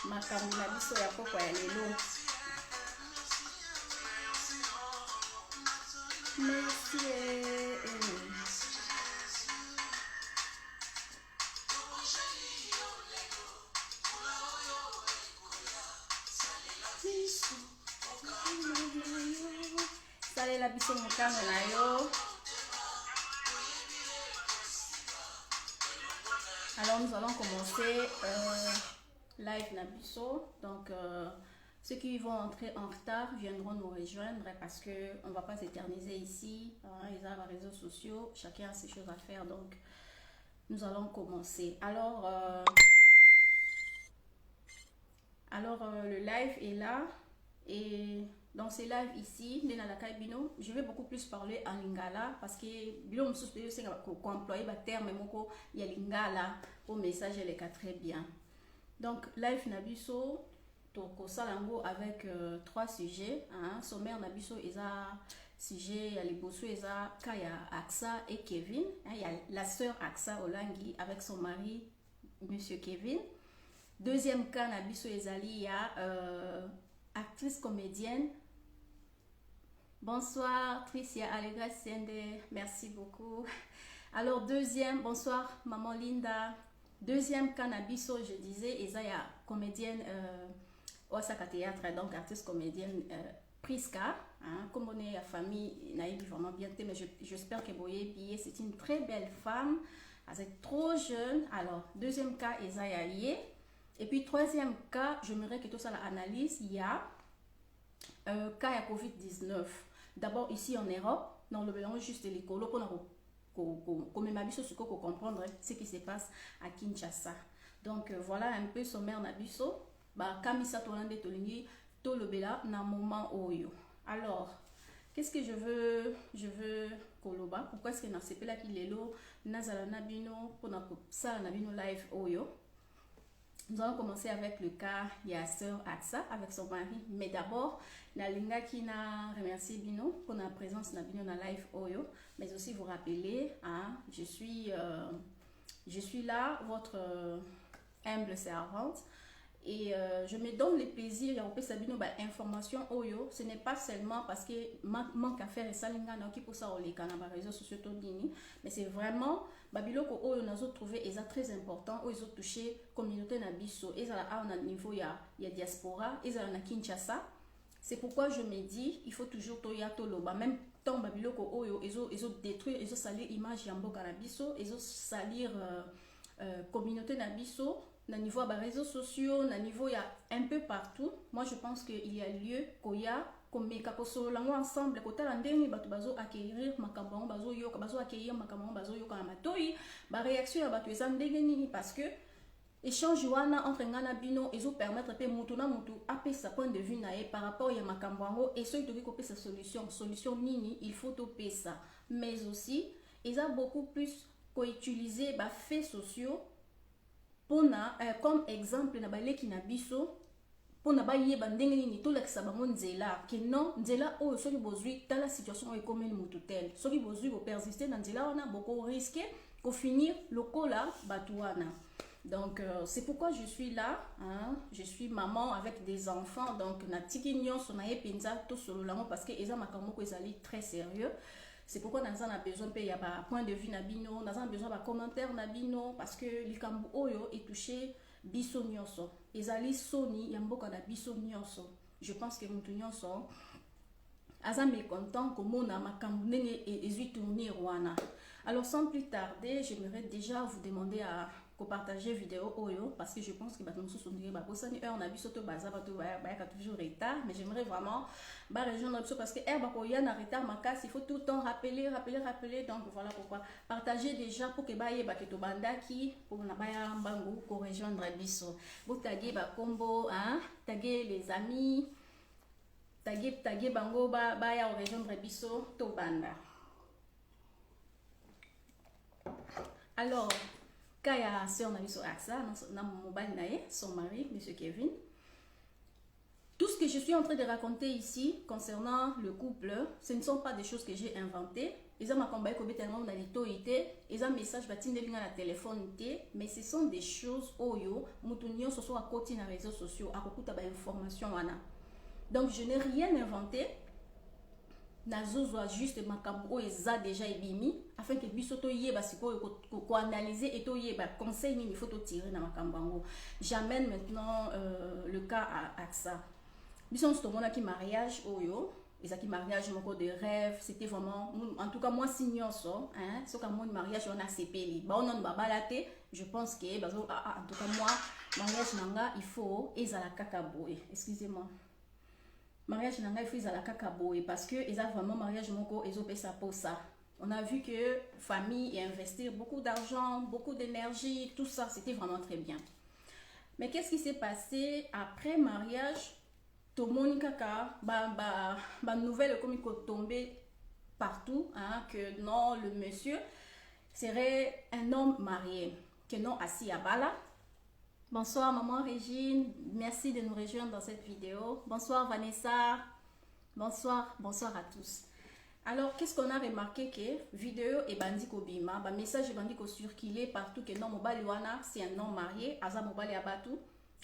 makambo na biso ya poko ya lelo. Merci. Salela biso mokano na yo. Alors nous allons commencer live Nabiso. Donc ceux qui vont entrer en retard viendront nous rejoindre parce que on va pas s'éterniser ici. Ils ont les réseaux sociaux, chacun a ses choses à faire. Donc nous allons commencer. Alors le live est là et dans ces lives ici, je vais beaucoup plus parler en lingala parce que bilo msusu c'est qu'on employer le terme moko ya lingala au message les cas très bien. Donc live Nabiso toko salango avec trois sujets, hein. Sommaire Nabiso eza sujet ya liboso eza Kaya Aksa et Kevin, hein. Il y a la sœur Aksa Olangi avec son mari monsieur Kevin. Deuxième cas Nabiso ezali il y a actrice comédienne. Bonsoir Tricia Allegra Sende, merci beaucoup. Alors deuxième, bonsoir maman Linda. Deuxième cannabiso, je disais, Isaiah, comédienne Osaka Théâtre, donc artiste comédienne Priska, hein, comme on est la famille, naïve vraiment bien, mais j'espère que Boye Billet, c'est une très belle femme, elle est trop jeune. Alors deuxième cas, Isaiah Yé. Et puis troisième cas, j'aimerais que tout ça l'analyse, il y a cas à Covid-19. D'abord ici en Europe, dans le mélange juste de l'école, comme Nabiso pour comprendre ce qui se passe à Kinshasa. Donc voilà un peu sommaire Nabiso. Bah Kamisa Tolande Tolingi Tolobela na moment oyo. Alors qu'est-ce que je veux koloba? Pourquoi est-ce que na sepela ki lelo nazala nabino pour na ça nabino live oyo? Nous allons commencer avec le cas de sœur Aksa avec son mari. Mais d'abord, Nalinga qui n'a remercié Bino pour la présence de Bino dans live Oyo. Mais aussi vous rappeler, hein, je suis là, votre humble servante. Et je me donne le plaisir, il y a un Sabino information Oyo. Ce n'est pas seulement parce que manque à faire et ça qui pour ça les canaux réseaux sociaux mais c'est vraiment Babiloko Oyo nous avons trouvé est très important. Ils ont touché communauté Nabiso, ils ont un niveau il y a diaspora, ils ont na Kinshasa. C'est pourquoi je me dis il faut toujours toya toloba même tant Babiloko Oyo ils ont détruire, ils ont salir image Yamboka Nabiso, ils ont salir communauté Nabiso. Na niveau des réseaux sociaux, na niveau il y a un peu partout. Moi je pense qu'il y a lieu koya comme kaposo lango ensemble kota landeni batu bazo acquérir makambo bazo yoka bazo acquérir makambo bazo yoka na matoi ba réaction ya batu eza ndenge nini parce que échange wana entre ngana bino ezo permettre pe mutu na mutu apesa point de vue nae par rapport ya makambo ngo et so itoki kopesa solution nini il faut to pesa mais aussi ils ont beaucoup plus ko utiliser ba faits sociaux pona comme exemple na baleki na biso pona ba yeba ndenge nini to lakisa bango nzela que non nzela oyo soki bozwi tala situation ekomeli mutu tel soki bozwi ko persister na nzela wana boko risquer ko finir lokola batuana. Donc c'est pourquoi je suis là, hein? Je suis maman avec des enfants donc na tiki nyonso na yepenza to solo lango parce que eza makambo ko ezali très sérieux. C'est pourquoi nous avons besoin de un point de vue nabino, nous avons besoin de commentaires nabino parce que likambu oyo est touché biso nyonso. Ezali soni yamboka na biso nyonso. Je pense que mutu nyonso aza mécontent comme on a makambu nene ezui tournir wana. Alors sans plus tarder, j'aimerais déjà vous demander à partager vidéo oyo parce que je pense que nous sommes on a vu surtout toujours retard mais j'aimerais vraiment rejoindre parce que en retard il faut tout le temps rappeler donc voilà pourquoi partager déjà pour que pour rejoindre biso vous taguer combo hein taguer les amis taguer bango ya rejoindre biso to banda. Alors Kaya sœur Nabiso Aksa, na mobile nae, son mari, monsieur Kevin. Tout ce que je suis en train de raconter ici concernant le couple, ce ne sont pas des choses que j'ai inventées. Ils ont m'accompagné comme tellement dans les toités, ils ont un message batine de la téléphone, mais ce sont des choses oyo, moutounio ce soit à côté dans les réseaux sociaux, à côté de information wana. Donc je n'ai rien inventé. Nazozo juste makambo eza déjà ebimi afin que biso to yeba siko ko analyser et to yeba conseil ni il faut to tirer na makambo. J'amène maintenant le cas à ça. Biso on se tomona ki mariage oyo, ezaki mariage moko de rêve, c'était vraiment en tout cas moi signons ça hein, so ka mon mariage on a sepeli. Ba on ba balate, je pense que bazo en tout cas moi mariage nanga il faut ezala kaka boy. Excusez-moi. Mariage nanga il faut ezala kaka boy parce que eza vraiment mariage moko ezopesa pour ça. On a vu que famille et investir beaucoup d'argent, beaucoup d'énergie, tout ça c'était vraiment très bien. Mais qu'est-ce qui s'est passé après mariage? Tout le monde kaka ba nouvelle comme il tombé partout hein, que non le monsieur serait un homme marié, que non assis à bala. Bonsoir maman Régine, merci de nous rejoindre dans cette vidéo. Bonsoir Vanessa, bonsoir à tous. Alors qu'est-ce qu'on a remarqué que vidéo et bandi kobima, ba message bandi ko circuler partout que non mobali wana c'est un homme marié, aza mobali abatu,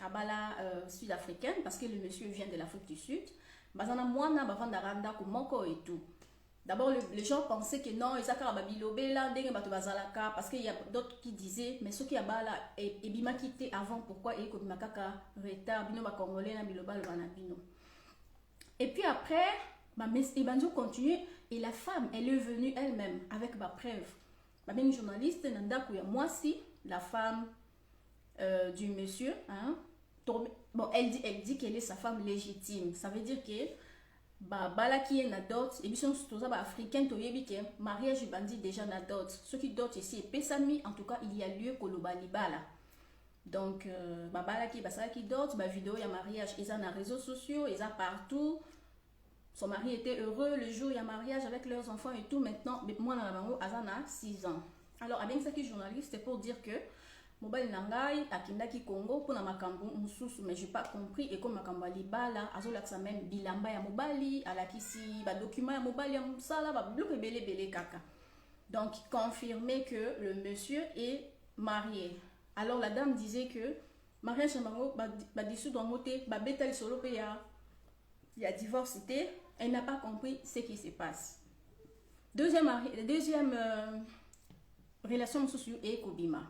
abala sud-africaine parce que le monsieur vient de l'Afrique du Sud. Bazana mwana bavanda randa ko moko et tout. D'abord, les gens pensaient que non, ils parce qu'il y a d'autres qui disaient, mais ceux qui ont et bima quitté avant, pourquoi et comme makaka retard, bino ba congolais na biloba le banabino. Et puis après, et banjo continue et la femme, elle est venue elle-même avec ma preuve. Ma une journaliste nanda kuya moi si la femme du monsieur, hein, bon, elle dit qu'elle est sa femme légitime. Ça veut dire que bala qui est na dot et bien tous les africains to yebi que mariage bandi déjà na dot ceux qui dot ici pesami en tout cas il y a lieu kolobali bala donc bala qui dot ba vidéo ya mariage ils ont na réseaux sociaux ils ont partout son mari était heureux le jour il y a mariage avec leurs enfants et tout maintenant moi na bango azana 6 ans alors avec ça qui journaliste c'est pour dire que mobile nangai akindaki Congo pour na makambo mususu mais j'ai pas compris et comme makambo libala azolakisa même bilamba ya mobali alakisi ba document ya mobali ya musala ba bloque belé kaka donc confirmer que le monsieur est marié. Alors la dame disait que mariage bango ba dissous dans moté ba betali solo pe ya divorce était elle n'a pas compris ce qui se passe. Deuxième relation mususu et Kobima.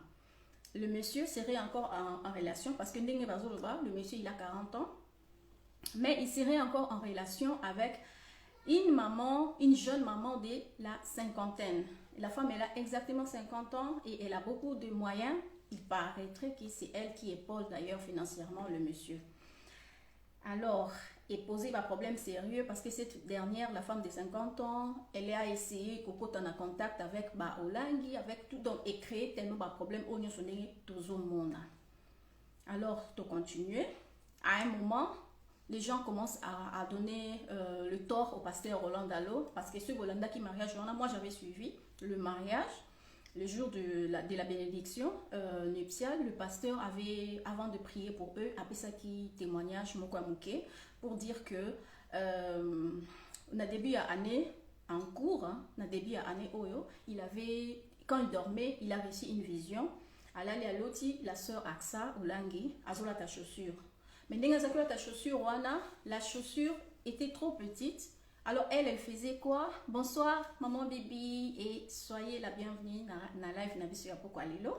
Le monsieur serait encore en relation parce que le monsieur il a 40 ans mais il serait encore en relation avec une jeune maman de la cinquantaine. La femme elle a exactement 50 ans et elle a beaucoup de moyens. Il paraîtrait que c'est elle qui épaule d'ailleurs financièrement le monsieur. Alors, et poser un problème sérieux parce que cette dernière, la femme de 50 ans, elle a essayé qu'on soit en contact avec Olangi, avec tout, donc et créer tellement de problèmes au niveau de tout le monde. Alors, tu continues. À un moment, les gens commencent à donner le tort au pasteur Roland Dalo parce que ce Rolanda qui mariage, moi j'avais suivi le mariage. Le jour de la bénédiction nuptiale, le pasteur avait, avant de prier pour eux, appelé ça qui témoignage Mokwamuke pour dire que na début à année en cours, na début à année Oyo, il avait, quand il dormait, il a reçu une vision. Alali aloti la sœur Aksa Olangi azola ta chaussure. Mais dans ta chaussure, la chaussure était trop petite. Alors elle faisait quoi? Bonsoir maman Bibi et soyez la bienvenue dans la live Nabisu Apoko Alilo.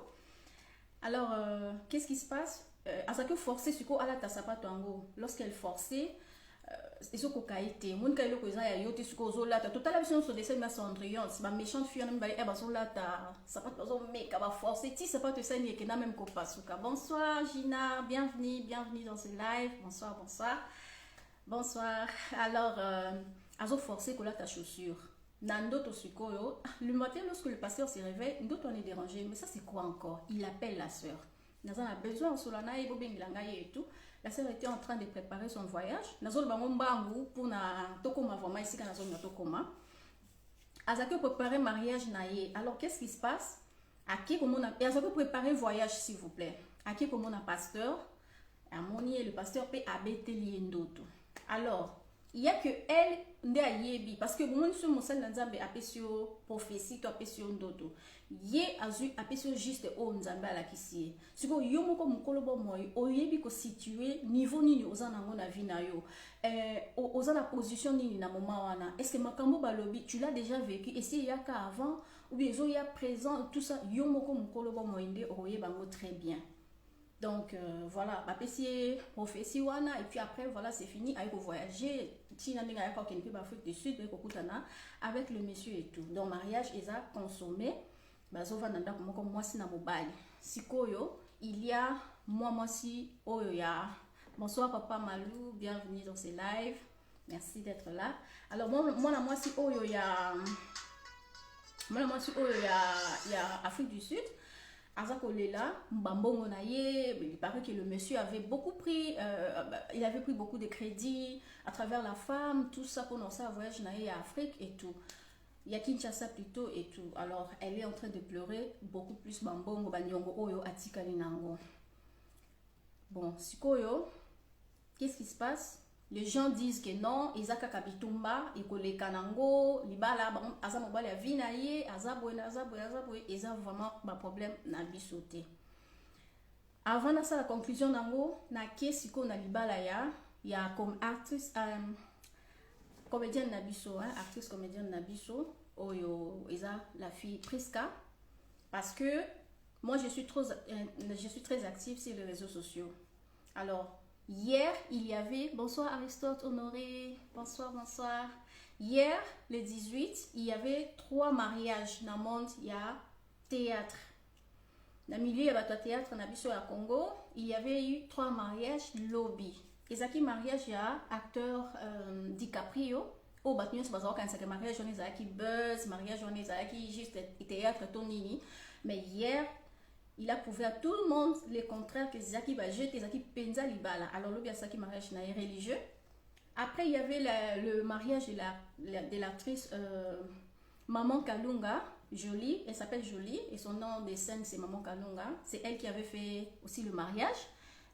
Alors qu'est-ce qui se passe? À ce que forcer ce qu'on a ta sapato ango. Lorsqu'elle forçait, ils ont cocaïté. Mon kailo koza ya yote ce qu'on zola ta. Total action sur des scènes Cendrillon. C'est ma méchante fille on baille eba zola ta sapato zo mec va forcer. Ti sapato ça ni que na même copa suka. Bonsoir Gina, bienvenue dans ce live. Bonsoir. Alors azo forcé que là ta chaussure. Nando to sukoyo. Le matin lorsque le pasteur se réveille, d'autres on est dérangé. Mais ça c'est quoi encore? Il appelle la sœur. Nazo a besoin solana et bobengilanga et tout. La sœur était en train de préparer son voyage. Nazo bango mbangu pour na tokoma vraiment ici quand nazo na tokoma. Azaki préparer mariage naie. Alors qu'est-ce qui se passe? Aki comme on a azaki préparer voyage s'il vous plaît. Aki comme on a pasteur. Amoni le pasteur peut abéter liendoto. Alors, il y a que elle nde ayebi parce que bon sur mon sel nzambe apesio prophétie to apesio ndoto ye azu apesio juste o nzambe ala kisie siko yo moko mukolo bo moy oyebi ko situer niveau nini ozana ngo na vie na yo ozana position nini na moment wana est-ce que makambo balobi tu l'as déjà vécu et si ya ka avant ou bien zo ya présent tout ça yo moko mukolo bo moy nde oyeba ngo très bien. Donc voilà, ma PC prophétie wana et puis après voilà c'est fini avec voyager tina ninga yako ken pe Afrique du Sud avec le monsieur et tout. Donc mariage ils a consommé bazova nanda komoko mwasi na mobali. Sikoyo il y a moi si oyo ya bonsoir papa Malou, bienvenue dans ce live. Merci d'être là. Alors moi si oyo ya ya Afrique du Sud. Azakolela, Mbambongo naye, il paraît que le monsieur avait beaucoup pris, il avait pris beaucoup de crédits à travers la femme, tout ça pour lancer un voyage naye à Afrique et tout. Il y a Kinshasa plutôt et tout. Alors elle est en train de pleurer beaucoup plus Mbambongo Banyongo Oyo Atikali Nango. Bon, Sikoyo, qu'est-ce qui se passe? Les gens disent que non, Isaka Kabitumba, Ikole Kanango, Libala, Azamobali a Vinaye, Azaboué, et ça vraiment un problème na bisoté. Avant de ça, la conclusion nango, na kesiko na Libala ya comme actrice, comédienne Nabiso, actrice comédienne Nabiso, Oyo, Isa, la fille Priska, parce que moi je suis très active sur les réseaux sociaux. Alors, hier, il y avait, bonsoir Aristote, Honoré, bonsoir. Hier, le 18, il y avait 3 mariages dans le monde, il y a théâtre. Dans le milieu, il y a théâtre, à Congo, il y avait eu 3 mariages lobby. Et ça qui mariage, il y a acteur DiCaprio, au bâtiment, c'est pas ça, mariage, on est qui buzz, mariage, on est qui juste théâtre, tonini. Mais hier, il a prouvé à tout le monde le contraire que Zaki va jeter, Zaki penza libala. Alors, le Biasaki mariage n'est religieux. Après, il y avait le mariage de l'actrice Maman Kalunga, Jolie. Elle s'appelle Jolie et son nom de scène c'est Maman Kalunga. C'est elle qui avait fait aussi le mariage.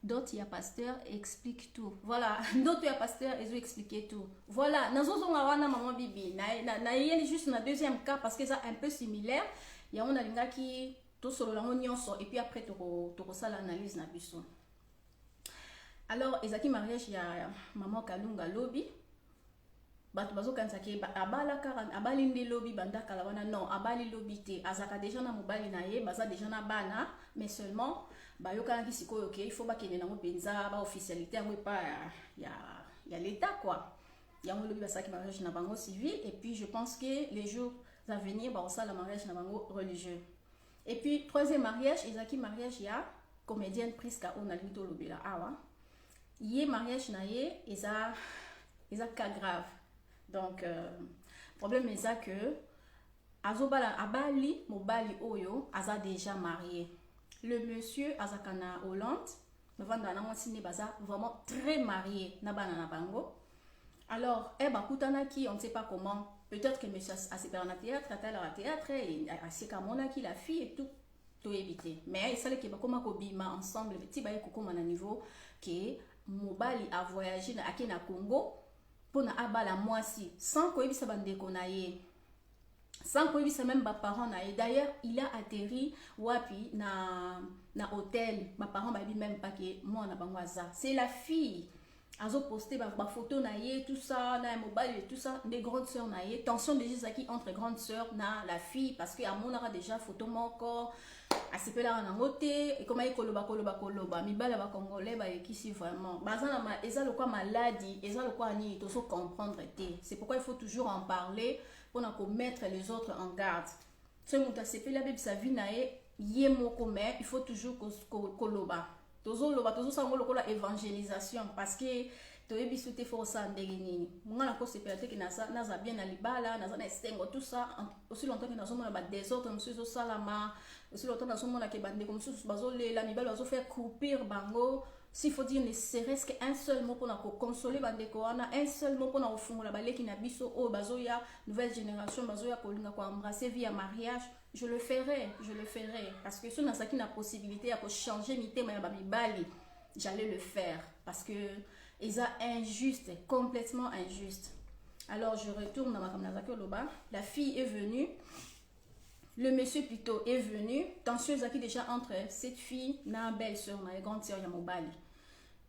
D'autres, il y a pasteur, explique tout. Voilà, d'autres, il y a pasteur, ils ont expliqué tout. Voilà, nous avons Maman Bibi. Il y a juste un deuxième cas parce que c'est un peu similaire. Il y a un alinga qui tout sur et puis après tu ça l'analyse na biso. Alors ezaki mariage il y a maman Kalunga lobby bato bazo kanisa ke abala 40 abali ndi lobby banda kala wana non abali lobby te azaka déjà na mobali na ye baza déjà na bana mais seulement bayoka ki sikoyo ke il faut bakene na mopenza ba officialité yango pa ya l'état quoi. Il y a un lobby basaki mariage na bango civil et puis je pense que les jours à venir ba ça la mariage na bango religieux. Et puis, troisième mariage, Isaki mariage, il y a comédienne Priska Onalito Lobela Awa. Il y a mariage, il y a cas grave. Donc, le problème est que Azobala Abali, Mobali Oyo, Aza déjà marié. Le monsieur Azakana Hollande, vraiment très marié, Nabana Nabango. Alors, Koutanaki, on ne sait pas comment. Peut-être que monsieur a séparé en théâtre, à théâtre, et a séparé qui la fille et tout éviter. Mais il savait que comme Kobima ensemble, petit bail koko à niveau que Mobali a voyagé à Kenya Congo pour na abala moisi sans que ça bande konaye. Sans que ça même parents naïe. D'ailleurs, il a atterri wapi na hôtel. Ma parents m'a dit même pas que moi na bangwaza. C'est la fille. Azo posté ma photo naïe tout ça na mobile et tout ça des grandes sœurs naïe tension déjà qui entre grandes sœurs na la fille parce que à mon aura déjà photo mon corps à ce là en côté et comment il koloba mi bala ba congolais ba qui vraiment bazana ma eza le quoi maladie eza le quoi ni to so comprendre c'est pourquoi il faut toujours en parler pour na mettre les autres en garde ce muta c'est là bébé sa vie naïe yemo comme il faut toujours koloba toujours ça la évangélisation parce que tu es bisouté for ça ndegeni moi la cause c'est peut-être que naza bien na libala naza na estengo tout ça aussi longtemps que nazo mona ba désordre monsieur salama aussi longtemps nazo mona ke bande comme sous bazo la mibala bazo faire couper bango s'il faut dire ne serait-ce qu'un seul mot pour na consoler bande ko wana un seul mot pour na ofungola baleki na biso o bazo ya nouvelle génération bazo ya kolinga ko embrasser via mariage. Je le ferai parce que si on a ça qui n'a possibilité à changer mi thème ya babibali j'allais le faire parce que c'est injuste, complètement injuste. Alors je retourne dans ma caméra. La fille est venue, le monsieur plutôt est venu. Tension qui déjà entre cette fille, na belle-sœur, na grande sœur Yamobali.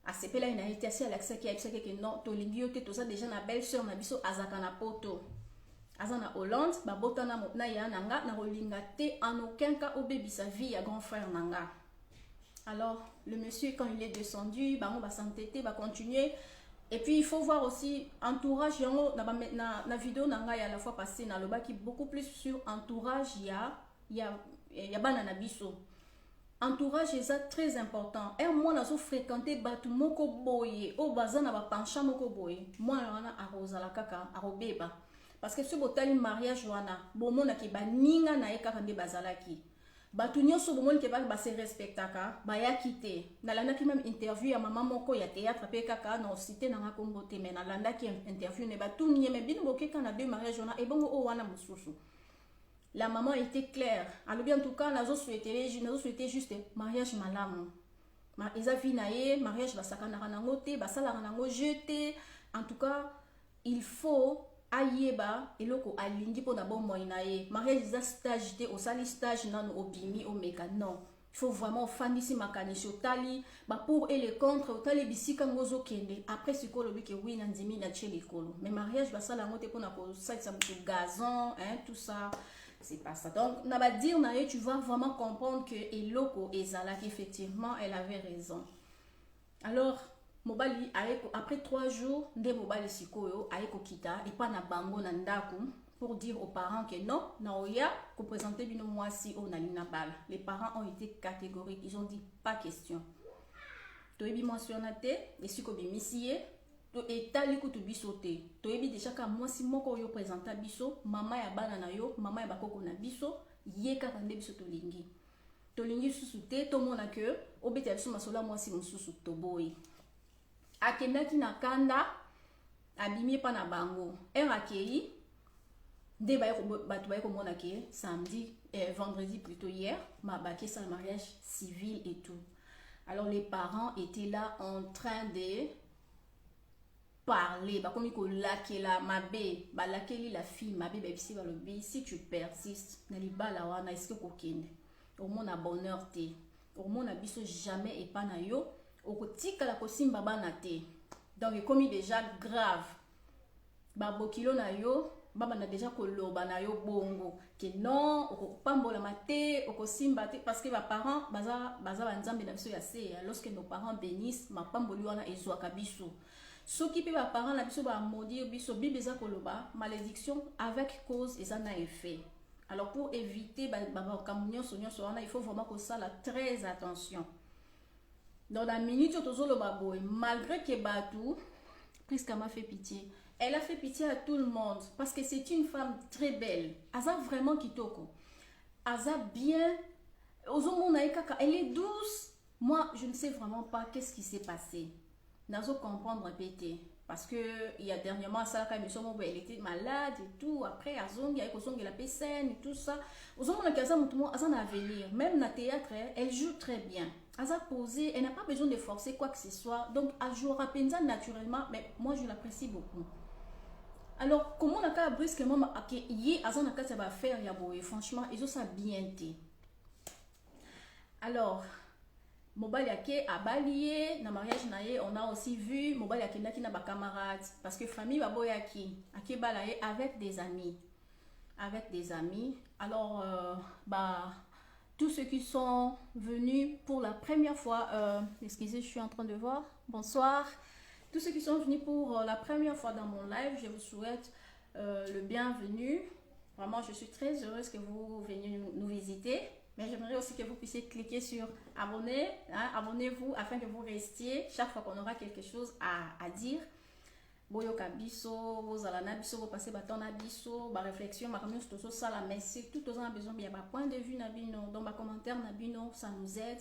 A ce là il a été assez à l'accès qui a dit que non, to lingio que tout ça déjà na belle-sœur na biso azaka na poto. Azana Hollande, ba botana na ya nanga na rolinga te en aucun cas au bébé sa vie à grand frère nanga. Alors le monsieur quand il est descendu, bah on va s'entêter, va continuer. Et puis il faut voir aussi entourage yango na vidéo nanga ya la fois passée na loba qui beaucoup plus sur entourage ya bana na biso. Entourage est très important. Et moi na so fréquenter batu moko boye, o bazana ba pencha moko boye. Moi na aroza la kaka, arobeba. Parce que ce botali mariage wana, bomona ki ba ninga na e kaka nde bazalaki. Batu nyonso bomona ke ba se respectaka, ba ya kite. Na landa ki même interview ya maman moko ya théâtre pe kaka na cité na Kongo te mais na landa ki interview ne batu nyeme bino boke kana deux mariage wana e bongo o wana mususu. La maman était claire. Alors bien en tout cas, nazo souhaité juste mariage malamu. Ma eza fi na ye, mariage ba sakana nango te, ba sala nango jeté. En tout cas, il faut ayeba eloko alingi po na bon moina ye. Mariage za stage te, au sali stage nan obimi o meka non. Il faut vraiment fandisi makanishi otali, ba pour et le contre otali bisika ngozo kende. Après sikolo bi ke oui na ndimi na cheli kolo. Mais mariage ba sala ngote po na ko sa gazon, hein, tout ça. C'est pas ça. Donc, on va dire, tu vas vraiment comprendre que Eloko et Zala, effectivement, elle avait raison. Alors, Mobali, après 3 jours, de Mobali Sikoyo, Aeko Kita, et pas na bango nandaku, pour dire aux parents que non, Naoya, qu'on présentait bino moi si on a bal. Les parents ont été catégoriques, ils ont dit pas question. Toebi mentionné, et si kobi missié, et tali kutu biso te toyebi déjà ka mwasi moko yo présenta biso mama ya bana na yo mama ya bakoko na biso ye kaka nde biso tolingi susu te tomona ke obeta biso masola mwasi mosusu toboyi akendaki na kanda abimi pa na bango akei nde bato baye komona ke samedi vendredi plutôt hier mabaki sa mariage civil et tout. Alors les parents étaient là en train de parler, bah comme il la mabe, bah laquelle la fille mabe, bah si tu persistes, n'ali ba la wana est-ce que kokende, au moins na bonheur te, au moins na biso jamais et pas na yo, au kotika la kosimba bana te, donc comme il déjà grave, bah bokilo na yo, bah na déjà koloba na yo bongo, que non, au pambola mate, au kosimba te, parce que les parents, baza banzambe na biso ya se, lorsque nos parents bénissent, ma pamboli wana ezwa kabiso. Ce qui peut les parents la biso ba maudire biso bibeza koloba malédiction avec cause et ça n'a effet. Alors pour éviter il faut vraiment que ça la très attention. Dans la minute malgré que Batou presque m'a fait pitié. Elle a fait pitié à tout le monde parce que c'est une femme très belle. Aza vraiment kitoko. Aza bien. Elle est douce. Moi, je ne sais vraiment pas qu'est-ce qui s'est passé. Nazo comprendre répéter parce que il y a dernièrement ça quand elle était malade et tout après azongi avec azongi la scène et tout ça ozongi la kaza mutumo azana avenir même na théâtre elle joue très bien aza posé elle n'a pas besoin de forcer quoi que ce soit donc elle jouera penza naturellement mais moi je l'apprécie beaucoup. Alors comment on a qu'à brusquement que yi azana kasa va faire ya boy franchement ils ont ça bien été. Alors Mobali yake abalié na mariage naye on a aussi vu Mobali yake ndaki na ba camarades parce que famille ba boyaki akebalaye avec des amis alors tous ceux qui sont venus pour la première fois excusez je suis en train de voir bonsoir tous ceux qui sont venus pour la première fois dans mon live je vous souhaite le bienvenu vraiment je suis très heureuse que vous veniez nous visiter. Mais j'aimerais aussi que vous puissiez cliquer sur abonner, hein, abonnez-vous afin que vous restiez chaque fois qu'on aura quelque chose à dire. Boyoka biso, bozalana biso, vous passez baton na biso, ba réflexion, ma communauté tout ça là, mais c'est tout aux besoin bien ba point de vue na bino, dans ba commentaire na bino, ça nous aide.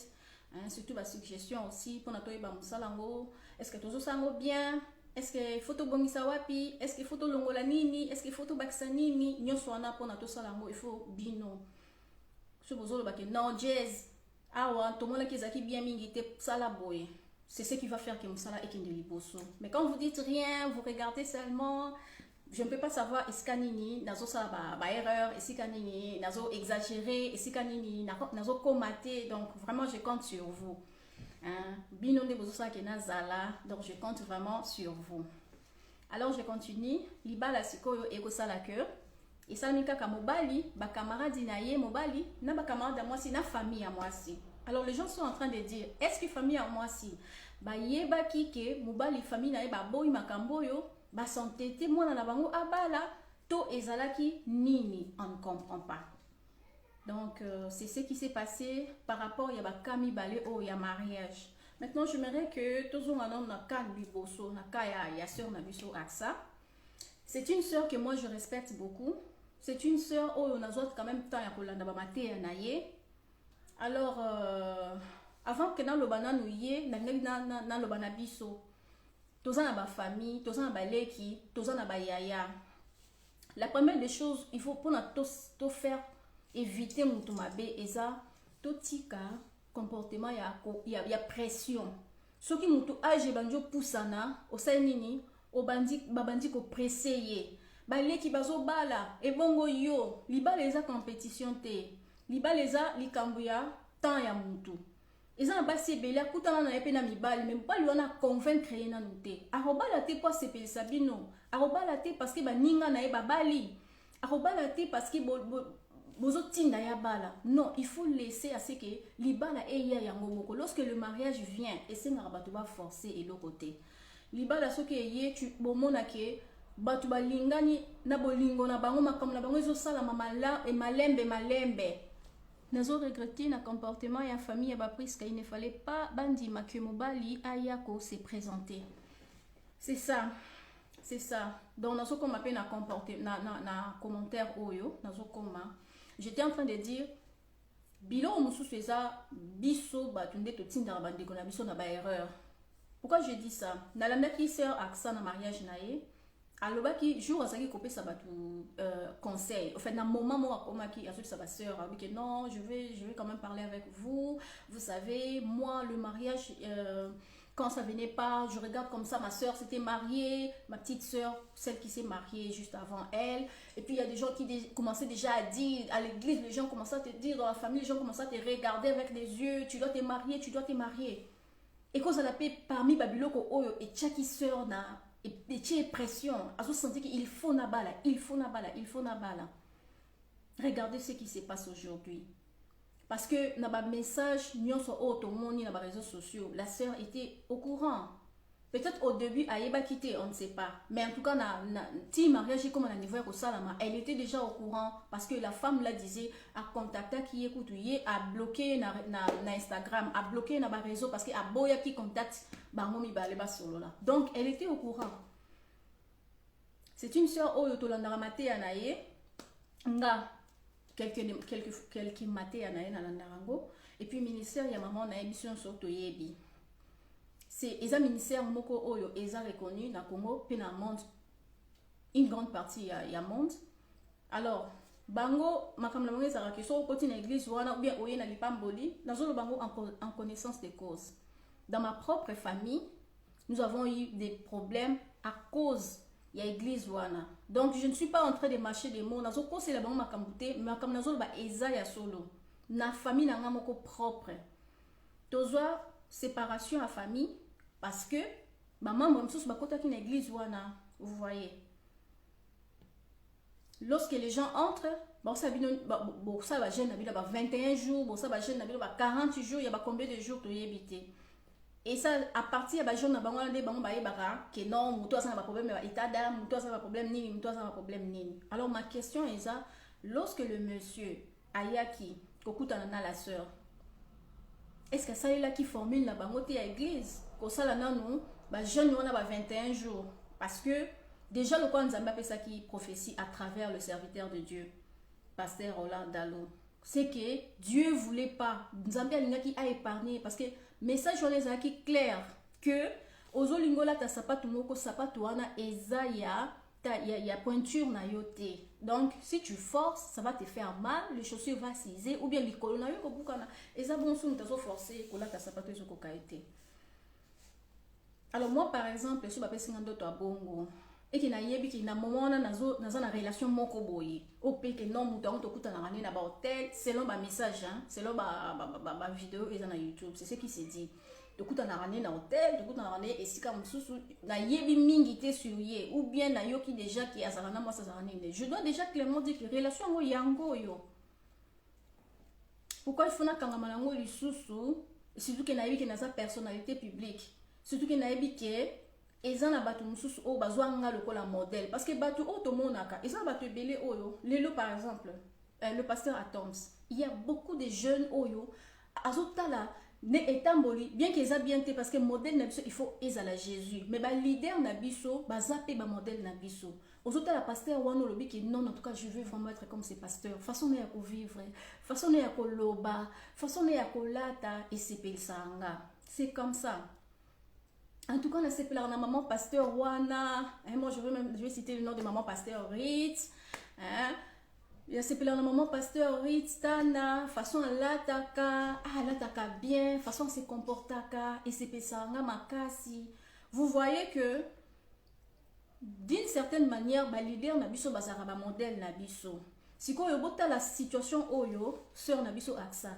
Hein, surtout ba suggestion aussi pour na toyeba musalango, est-ce que tout ça ngo bien? Est-ce que photo bongisa wapi? Est-ce que photo longola nini? Est-ce que photo baksa nini? Nyonso wana pour na to salango, il faut bino. Non jazz awa to mona ki zaki bien mingi te sala boye c'est ce qui va faire que Moussala est Kende Liboso. Mais quand vous dites rien, vous regardez seulement, je ne peux pas savoir est-ce kanini, nazo ça ba erreur, est-ce kanini, nazo exagéré, est-ce kanini, nazo comaté. Donc vraiment, je compte sur vous. Bino de bozosa ke nazala, donc je compte vraiment sur vous. Alors je continue. Libala sikoyo eko sala que et ça mika ka mobali, ba camarade na ye mobali, na ba camarade à moi si na famille à moi si. Alors les gens sont en train de dire, est-ce que famille à moi si ba yeba kike mobali famille na ye ba boy makambo yo, ba santete mwana na bango abala to ezalaki nini, on ne comprend pas. Donc c'est ce qui s'est passé par rapport à Kami Balé au ya mariage. Maintenant j'aimerais que tous on a na kan biboso na kaya ya sœur na biso Aksa. C'est une sœur que moi je respecte beaucoup. C'est une sœur où on a quand même temps ya kolanda ba maté na ye. Alors avant que dans le bana nous yé na le bana biso. Tous na ba famille, tous na ba leki, tous na ba yaya. La première des choses, il faut pour tout faire éviter mutu mabe eza totika comportement ya pression. Soki mutu age banjo pusana osai nini obandi babandi ko presser ye baleki bazo bala ebongo yo libala eza compétition te libala eza likambo ya temps ya mutu eza basi ebele akutana na yepe na mibali mais bali wana convaincre ye na nute arobala te po sepelisa bino arobala te parce que baninga na ye babali arobala te parce que bozotinda ya bala. Non, il faut laisser à ce que libala eya yango moko. Lorsque le mariage vient, et c'est n'arabatu ba forcer et l'autre côté. Libala soki eye tu bomona ke batu ba lingani na bolingo na bango makambo na bango ezo sala mamala et malembe. Nazo regretter na comportement ya famille ya ba priska, il ne fallait pas bandi make mobali ayako se présenter. C'est ça. C'est ça. Donc nazo comme appelle na comporter na commentaire oyo, nazo comme j'étais en train de dire bilo mususu eza biso batunde to tinda bandeko na biso na ba erreur. Pourquoi je dis ça? Na landa ki sœur Aksa na mariage na ye aloba ki jour azaki kopesa batu conseil. En fait na moment mo akoma ki azo sa ba sœur a dit que non, je vais quand même parler avec vous. Vous savez, moi le mariage quand ça venait pas, je regarde comme ça, ma soeur s'était mariée, ma petite soeur, celle qui s'est mariée juste avant elle. Et puis il y a des gens qui commençaient déjà à dire, à l'église, les gens commençaient à te dire, dans la famille, les gens commençaient à te regarder avec des yeux, tu dois te marier, tu dois te marier. Et quand ça l'a fait parmi Babiloko Oyo et chaque soeur na, et tchè pression, à se sentir qu'il faut nabala, il faut nabala, il faut nabala. Regardez ce qui se passe aujourd'hui. Parce que dans le message, nous sommes dans les réseaux sociaux. La sœur était au courant. Peut-être au début, elle a quitté, on ne sait pas. Mais en tout cas, si mariage comme on a niveau au Salama, elle était déjà au courant. Parce que la femme la disait, a contacté qui écoute, a bloqué na Instagram, a bloqué na réseau parce que a boya qui contacte bangomi baleba solo là. Donc elle était au courant. C'est une sœur au Yotolanda Mate Anaye. Nga quelques matés à naïna landarango et puis ministère ya maman na émission sur toyebi c'est eza ministère moko oyo eza reconnu na Congo pe na monde une grande partie ya monde. Alors bango makamla bango ezara ke so koti na église wana ou bien oye na lipamboli nazolo bango en connaissance de cause. Dans ma propre famille nous avons eu des problèmes à cause il y a église wana. Donc je ne suis pas en train de marcher des mots nazo ko c'est la bango makambute makam nazo ba eza ya solo na famille na ngamoko propre tozwa séparation à famille parce que maman moi msusu bakota ki na église wana vous voyez. Lorsque les gens entrent bon ça bino bon ça va jeune na bila ba 21 jours bon ça va jeune na bila ba 40 jours il y a ba combien de jours to yebité. Et ça, à partir de gens que non, muto ça n'a pas problème, itada, muto ça n'a pas problème ni, muto ça n'a pas problème ni. Alors ma question est ça, lorsque le monsieur Ayaki, kokuta na la sœur, est-ce que ça est là qui formule la bangote à l'église, que ça là non, bah jeune on a 21 jours, parce que déjà le coin Nzamba fait ça qui prophétie à travers le serviteur de Dieu, pasteur Roland Dalo. C'est que Dieu voulait pas, Nzamba qui a épargné parce que message on les a qui clair que ozolingola ta sapatu moko sapatu wana eza ya pointure na yote. Donc si tu forces ça va te faire mal, les chaussures va sciser ou bien likolo na yo ko bukana eza bon sou ntazo forcer kola ta sapatu ezoko kaete. Alors moi par exemple, si je suis un bongo et qui n'a yebi qui n'a moment dans une relation moko boye au pe que non mouton to kuta na na ba hôtel selon ba message hein selon ba vidéo et na YouTube, c'est ce qui se dit. To kuta na na hôtel, to kuta na et si comme sous na yebi mingi te sur ye ou bien na yo qui déjà qui azarana moi ça je dois déjà clairement dire que relation ngo yango yo. Pourquoi il faut na kangama nango lisusu surtout que na yebi que na sa personnalité publique. Surtout que na yebi que eza na bato mususu o bazwanga lokola modèle parce que bato o to monaka eza bato belé oyo lelo par exemple le pasteur Atoms, il y a beaucoup de jeunes oyo azotala ne etamboli bien que eza bien te parce que modèle na biso il faut ezala Jésus mais ba leader na biso bazape ba modèle na biso ozotala pasteur wana lobi que non en tout cas je veux vraiment être comme ces pasteurs façon ya ko vivre façon ya ko loba façon ya ko lata et sepelsanga c'est comme ça. En tout cas, on a appelé la maman pasteur Wana. Hein, moi, je vais citer le nom de maman pasteur Ritz. Hein. Il a appelé la maman pasteur Ritz, Tana. Façon l'ataka. Ah, l'ataka bien. Façon se comportaka. Et c'est ça, makasi. Vous voyez que, d'une certaine manière, bah, leader nabiso bazara ba modèle nabiso. Si ko yobota la situation oyo, sœur nabiso aksa.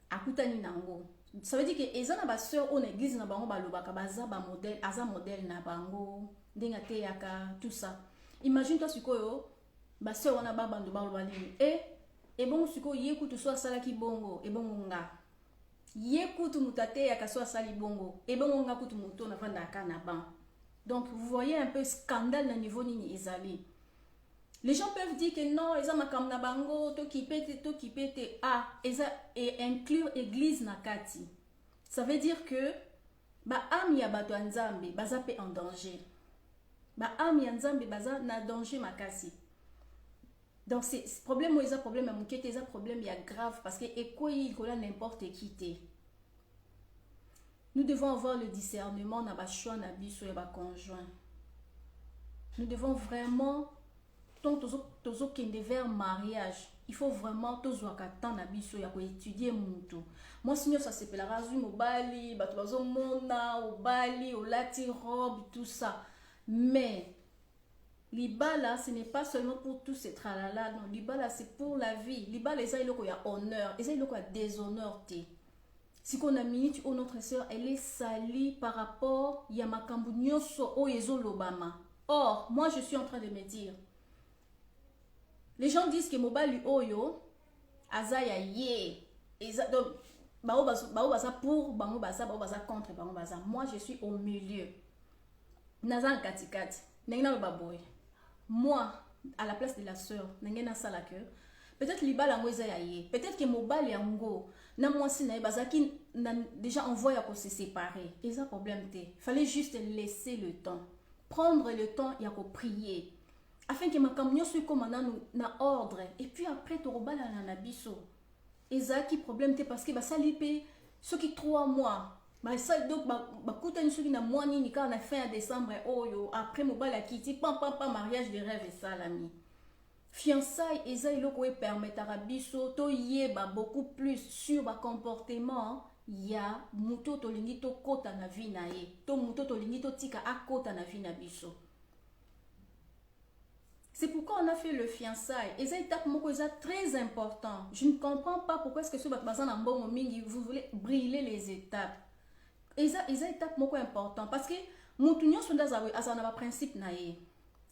Akutani nango. Ça veut dire que eza na ba sœur on église na bango balobaka baza ba modèle aza modèle na bango ndenga te yaka tout ça. Imagine toi sikoyo ba sœur wana ba bando baloba nini et bon sikoyo yekutu so asala ki bongo et bon nga yekutu mutate yaka so asali bongo et bon nga kutu muto na fanda kana ban. Donc vous voyez un peu scandale na niveau nini ezali. Les gens peuvent dire que non, ils ont makam na bango, to kipete, ah, ils et inclure église na kati. Ça veut dire que ba am ya bato nzambe baza pe en danger. Ba am ya nzambe baza na danger makasi. Donc c'est problème ils ont problème à mukete, ils ont problème ya grave parce que ekoyi ikola n'importe qui te. Nous devons avoir le discernement na ba choix na biso ya ba conjoint. Nous devons vraiment tozo kende vers mariage, il faut vraiment tozo akata na biso ya ko étudier mutu. Moi sinon ça s'appelle la razu mobali, bato bazo mona obali, olati robe tout ça. Mais libala ce n'est pas seulement pour tout ce tralala, non, libala c'est pour la vie. Libala eza iloko ya honneur, eza iloko ya déshonneur te. Si qu'on a minute ou notre sœur, elle est salie par rapport ya makambu nyonso o yezo lobama. Or, moi je suis en train de me dire les gens disent que mobali oyo azaya ye donc bao baza pour bango baza contre bango baza. Moi je suis au milieu nazan katikati nengena lo baboy moi à la place de la sœur nengena sala que peut-être libala ngo ezaya ye peut-être que mobali yango na mwasi na bazaki déjà envoyé pour se séparer et ça problème te fallait juste laisser le temps prendre le temps ya ko prier afin que ma camion soit comme na ordre et puis après tu rebala na biso ezaki problème te parce que ba salipe ce qui 3 mois ba sal donc ba kutani ce qui na mois ni ka na fin décembre oyo après mobala kiti pam mariage de rêve et ça l'ami fiançailles eza iloko e permettra biso to yeba beaucoup plus sur ba comportement ya muto to lingi to kota na vie na ye to muto to lingi to tika akota na vie na biso. C'est pourquoi on a fait le fiançailles. Et cette étape très important. Je ne comprends pas pourquoi est-ce que ce vous voulez brûler les étapes. Et ça étape important parce que mutunyo sonda zawe azana ba principe na ye.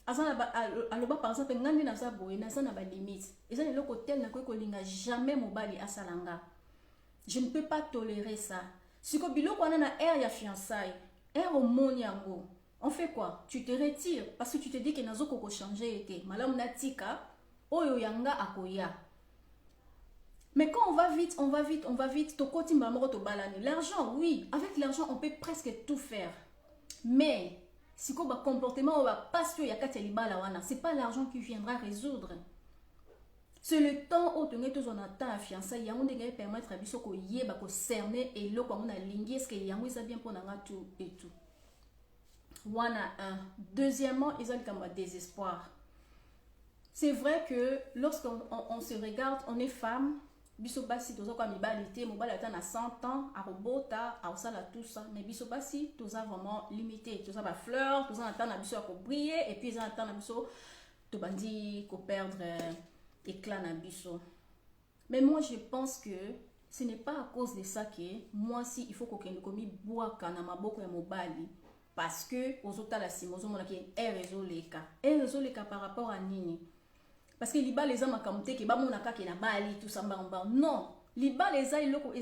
Azana ba aloba par exemple ngandi na zaboye na sana ba limite. Et ça le côté na ko linga jamais mobali asalanga. Je ne peux pas tolérer ça. Si ko biloko na air ya fiançailles, air au moniango. On fait quoi? Tu te retires parce que tu te dis que nazo koko changer été. Malam natika oyo yanga akoya. Mais quand on va vite, to koti mbamoro to balani. L'argent, oui, avec l'argent on peut presque tout faire. Mais si ko ba comportement ou ba passion ya kati libala wana, c'est pas l'argent qui viendra résoudre. C'est le temps où tu es tous en attente à fiançailles, yango de permettre à biso ko yeba ko cerner et lo comme on a lingué ce que yango ça bien pour nanga tout et tout. Wana un. Deuxièmement, ils ont comme un désespoir. C'est vrai que lorsqu'on se regarde, on est femme, biso basi toza kwa mibali te mobali ata na 100 ans arobota aosala tout ça mais biso basi toza vraiment limité toza ba fleur toza na temps na biso ya kobriller et puis eza na temps na biso tobandi koperdre éclat na biso. Mais moi je pense que ce n'est pas à cause de ça que moi si il faut kokende komi bwaka na maboko ya mobali parce que ozotala sima ozomona ke erezoleka par rapport à nini. Parce que liba les hommes comme te ke ba mona kake na bali tout ça mbamba non liba les a iloko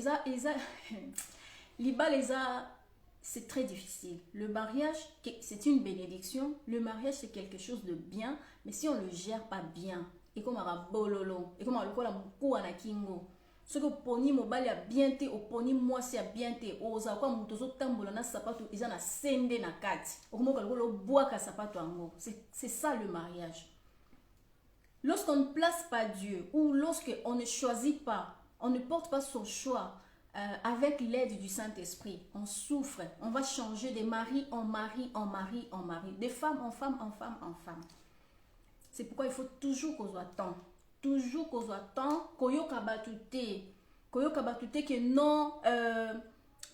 liba les a c'est très difficile. Le mariage c'est une bénédiction, le mariage c'est quelque chose de bien mais si on le gère pas bien et comme ara bololo et comme lokola mkuwa na kingo ce que poni mobali a bien te oponi mwasi a bien te oza kwa muto zo tambola na sapato eza na sende na kati okomoka lokolo bwaka sapato ango c'est ça le mariage. Lorsqu'on ne place pas Dieu ou lorsqu'on ne choisit pas, on ne porte pas son choix avec l'aide du Saint-Esprit, on souffre, on va changer de mari en mari, en mari, en mari, de femme en femme, en femme, en femme. C'est pourquoi il faut toujours qu'on soit temps, koyoka batute que non,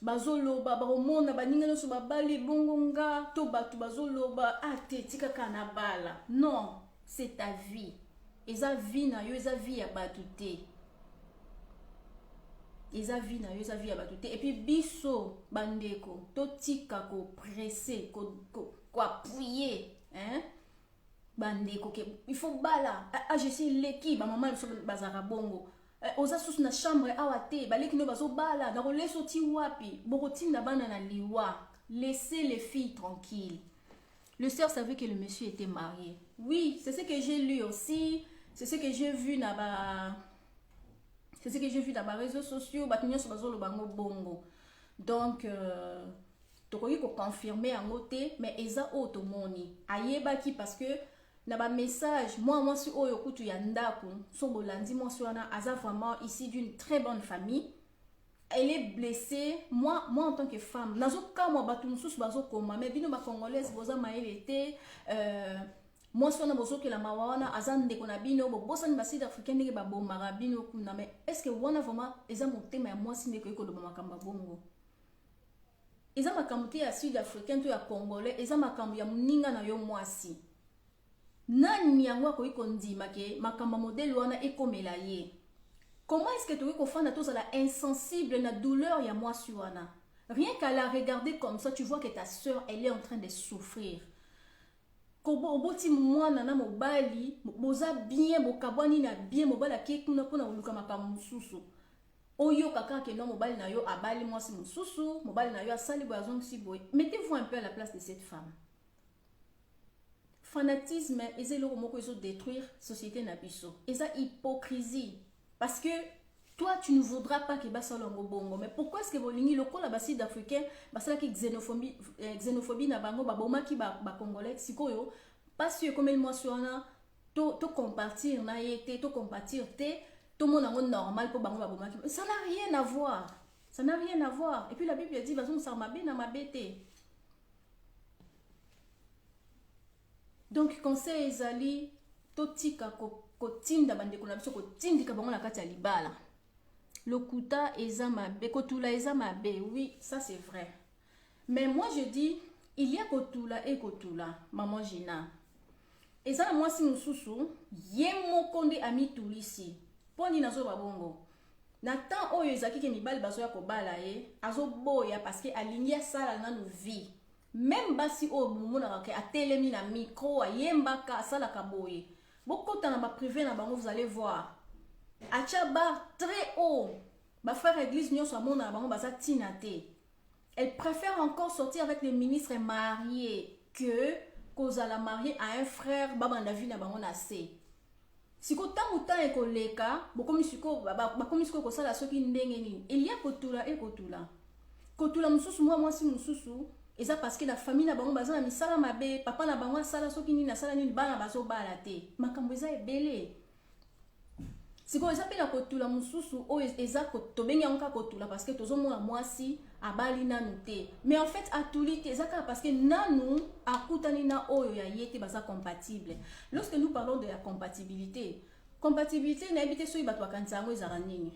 bazolo ba romona baninga no so babali bongonga to batu bazolo ba ate tika kana bala. Non, c'est ta vie. Eza vie na yo, eza vie ya batute. Eza vie na yo, eza vie ya batute. Et puis biso bandeko, to tika ko presser, ko appuyer, hein? Bandeko ke il faut bala. Je sais leki ba maman so bazara bongo. Oza sous na chambre awate, baleki no bazo bala, na leso ti wapi, bokotinda bana na liwa. Laissez les filles tranquilles. Le sœur savait que le monsieur était marié. Oui, c'est ce que j'ai lu aussi. C'est ce que j'ai vu dans les réseaux sociaux. Donc, tu peux confirmer en côté, mais eza automoni. Ayebaki parce que na ba message, moi si oyo kutu yandaku, so bolandi moi si wana aza vraiment ici d'une très bonne famille. Elle est blessée. Moi en tant que femme, nazo ka moi batu mususu bazo koma, mais bino ba congolaise boza maelete moi si on a besoin que la mawana azan de konabino bo bosa ni basi d'africain ndenge ba bomara bino kuna mais est-ce que wana vraiment eza motema ya moi si ndeko iko do makamba bongo eza makambo te ya sud-africain to ya congolais eza makambo ya muninga na yo mwasi nani yango ko iko ndima ke makamba modèle wana ekomela ye. Comment est-ce que tu peux faire tous la insensible na douleur ya moi suana? Rien qu'à la regarder comme ça, tu vois que ta soeur elle est en train de souffrir. Kobo boti moi nana mobali, boza bien bokabwani na bien mobala ke kuna pona uluka makamususu. Oyo kaka ke non mobali na yo abali moi si mususu, mobali na yo asali boazon si boy. Mettez-vous un peu à la place de cette femme. Fanatisme, ezelo moko ezo détruire société na biso. Eza hypocrisie. Parce que toi, tu ne voudras pas que Bassa Longo Bongo. Mais pourquoi est-ce que vous l'ingez le col à Bassi d'Africain, Bassa qui xénophobie n'a pas baboma qui ba congolais, si koyo, parce que comme il moi sur un to compartir na été, to compartir té, tout le monde normal pour bango baboma qui. Ça n'a rien à voir. Ça n'a rien à voir. Et puis la Bible dit, vas-y, ça m'a bien na ma bête. Donc conseil ezali totika kotinda bandeko na biso kotindika bango na kati ya libala. Lokuta eza mabe, kotula eza mabe, oui, ça c'est vrai. Mais moi je dis, il y a kotula et kotula, maman Gina. Eza moi si mususu, yemo konde ami tulisi. Poni nazo babongo. Na temps oyo ezaki ke mibali bazo ya kobala azo boya parce que alingia sala na nous vie. Même basi o mumona ka atelemi na micro ayemba ka sala ka boye. Beaucoup dans la privé na bango vous allez voir. Achaba très haut. Ba frère église nyo so mona bango baza tinate. Elle préfère encore sortir avec les ministres mariés que cause à la mariée à un frère baba na vie na bango na se. Siko tamuta e koleka, bokomi siko bakomi siko ko sala soki ndenge nini. Il y a kotula et kotula. Kotula mususu moi si mususu. Et ça parce que la famille na bango baza na misala mabe, papa na bango sala soki nini na sala nini bana bazo bala te. Makambo eza ebele. Siko eza pe na kotula mususu o eza kotobengi yango kotula parce que tozomona mwasi abali nanu te. Mais en fait atuli te eza parce que nanu akutani na oyo ya yete baza compatible. Lorsque nous parlons de la compatibilité na ebite so ibato bakanisa yango ezara nini.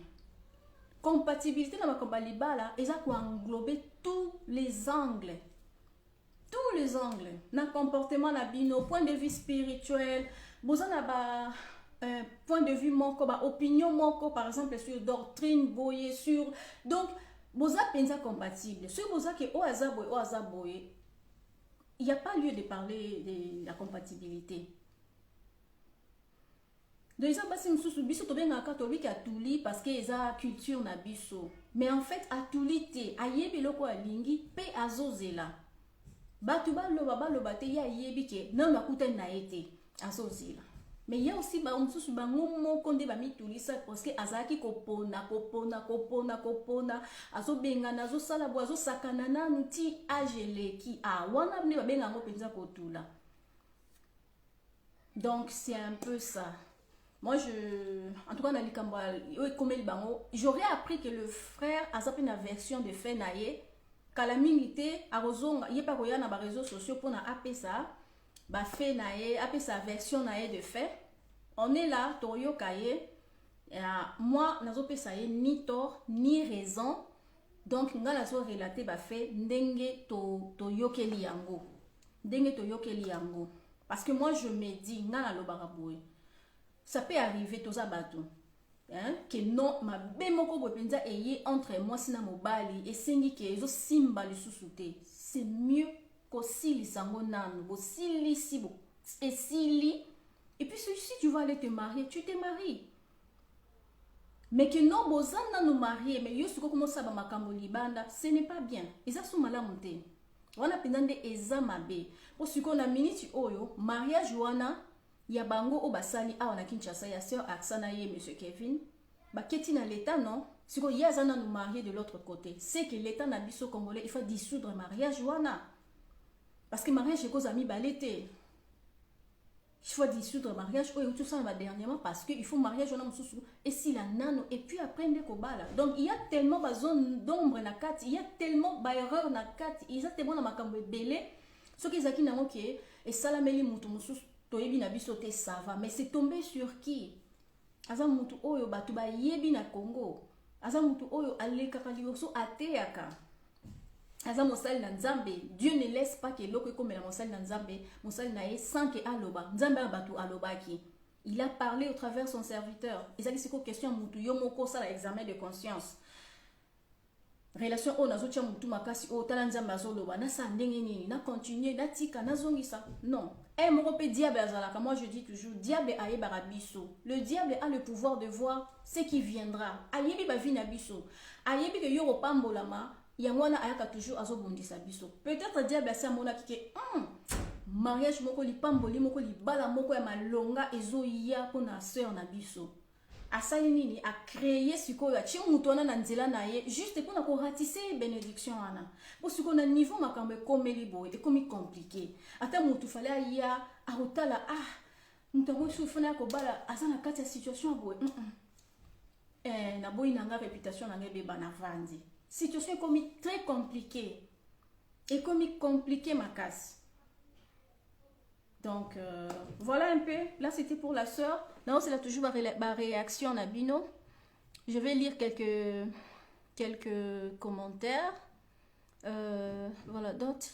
compatibilité dans ma combalibala, et ça peut englober tous les angles. Tous les angles. Dans le comportement, dans point de vue spirituel, vous avez un point de vue, opinion, par exemple, sur doctrine, boye, sur. Donc, vous avez compatible. Si vous avez il n'y a pas lieu de parler de la compatibilité. Donc, ils ont passé une sous biso to benga catholique à Touli parce que ils ont culture na biso. Mais en fait, à Touli te, ayebi loko alingi, pe azozela. Batu baloba te ya yebi ke, non makuta na ete, azozela. Mais il y a aussi ba unsusu ba ngomo konde ba mituli ça parce que azaki kopona azo benga nazo sala bo azo sakana na nuti agele ki a wana bne ba benga ngo penza kotula. Donc c'est un peu ça. Moi en tout cas na likamba comme el bango, j'aurais appris que le frère a zappé na version de fait naie kala mingité arozonga yepa koya na ba réseaux sociaux pour na apesa ba fait naie apesa version naie de fait. On est là, Toyo Kaye. Moi, nazo pesaye ni tort ni raison. Donc, nga nazo relater ba fait ndenge to yokeli yango. Ndenge to yokeli yango. Parce que moi, je me dis, nga na lo baraboue. Ça peut arriver, toza bato. Que non, ma bemoko bopenza eye entre moi sina mobali. Et sengi ke ezo simba li susute. C'est mieux qu'osili sango nanu. Bo sili si bo. Et sili. Et puis si tu vas aller te marier, tu te maries. Mais que non, bozana nous marier, mais yo suko comment ça ba makambo libanda, ce n'est pas bien. Eza sou malamu te. Wana pendande eza mabe. Po suko na minute oyo, mariage wana ya bango o basali awa na Kinshasa ya sœur Aksana ye monsieur Kevin. Ba keti na l'état non, suko yazana nous marier de l'autre côté. C'est que l'état na biso congolais, il faut dissoudre mariage wana. Parce que mariage est cause ami balete. Il faut dissoudre le mariage, tout ça dernièrement parce qu'il faut mariage et si la nano et puis après donc il y a tellement de zone d'ombre na carte, il y a tellement d'erreurs na carte, il y a tellement de makambo belé ce qui est na moké et salameli mutu mususu toyebi na biso te ça va, mais c'est tombé sur qui? Aza mutu oyo batu ba yebi na Congo, aza mutu oyo aleka kalioso ateaka. Aza mosali na nzambe, Dieu ne laisse pas que l'oko comme la mosali na nzambe, mosali na ye sans que aloba, nzambe abatu alobaki. Il a parlé au travers son serviteur. Ezali siko question mutu yo moko sala examen de conscience. Relation o nazo tia mutu makasi o tala nzambe azoloba na sa ndenge nini, na continuer, na tika na zongisa. Non. Moko pe diable azalaka. Moi je dis toujours diable aye barabiso. Le diable a le pouvoir de voir ce qui viendra. Ayebi ba vi na biso. Ayebi ke yo pambolama. Yangwana ayaka toujours azobundisa biso. Peut-être diable a mona kike mariage moko li pamboli moko li bala moko ya malonga ezo ya pona sœur na biso. Asali nini a créer sikoyo a chimutona na nzela na ye juste pona ko ratisser bénédiction ana. Bo siko na niveau makambe komeli boy et comme compliqué. Ata mutu fala ya a rotala mutu mo sufuna ko bala azana kati ya situation boy. Na boy nanga réputation na ngebe bana vandi. Situation est comme très compliquée. Et comme compliquée ma casse. Donc voilà un peu. Là c'était pour la sœur. Là c'est là toujours ma réaction à Bino. Je vais lire quelques commentaires. Voilà d'autres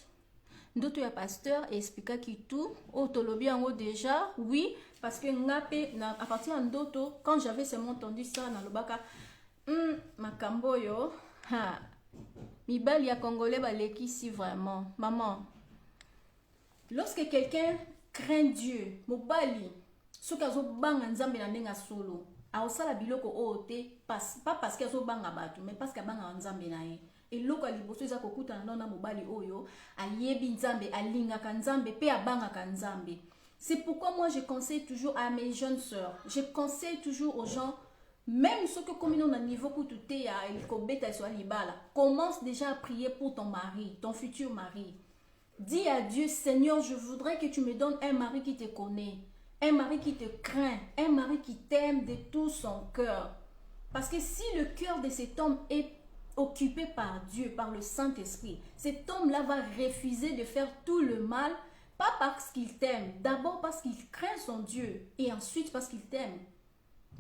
ya pasteur et expliqua qui tout. Tolobi en haut déjà. Oui parce que à partir d'autres quand j'avais seulement entendu ça dans le baka makamboyo. Mibali ya congolais baleki si vraiment maman lorsque quelqu'un craint Dieu mobali soki azobanga nzambe na ndenga solo aosala biloko oyo te pas parce que azobanga bato mais parce que abanga nzambe na ye eloko ya liboso eza kokutana na mobali oyo ayebi nzambe alingaka nzambe pe abangaka nzambe. C'est pourquoi moi je conseille toujours à mes jeunes sœurs, je conseille toujours aux gens. Même ce que comme on a niveau pour tout commence déjà à prier pour ton mari, ton futur mari. Dis à Dieu, Seigneur, je voudrais que tu me donnes un mari qui te connaît, un mari qui te craint, un mari qui t'aime de tout son cœur. Parce que si le cœur de cet homme est occupé par Dieu, par le Saint-Esprit, cet homme-là va refuser de faire tout le mal, pas parce qu'il t'aime, d'abord parce qu'il craint son Dieu et ensuite parce qu'il t'aime.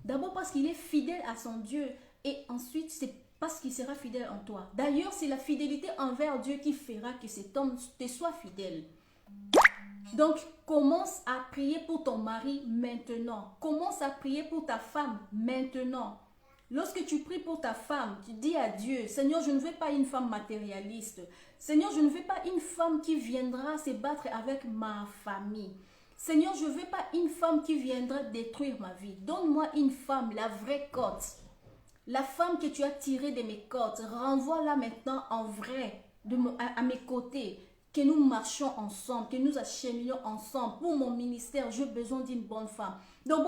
D'abord parce qu'il est fidèle à son Dieu. et ensuite c'est parce qu'il sera fidèle en toi. D'ailleurs, c'est la fidélité envers Dieu qui fera que cet homme te soit fidèle. Donc, commence à prier pour ton mari maintenant. Commence à prier pour ta femme maintenant. Lorsque tu pries pour ta femme, tu dis à Dieu, Seigneur, je ne veux pas une femme matérialiste. Seigneur, je ne veux pas une femme qui viendra se battre avec ma famille. Seigneur, je ne veux pas une femme qui viendra détruire ma vie. Donne-moi une femme, la vraie côte. La femme que tu as tirée de mes côtes, renvoie-la maintenant en vrai à mes côtés. Que nous marchions ensemble, que nous acheminions ensemble. Pour mon ministère, j'ai besoin d'une bonne femme. Donc,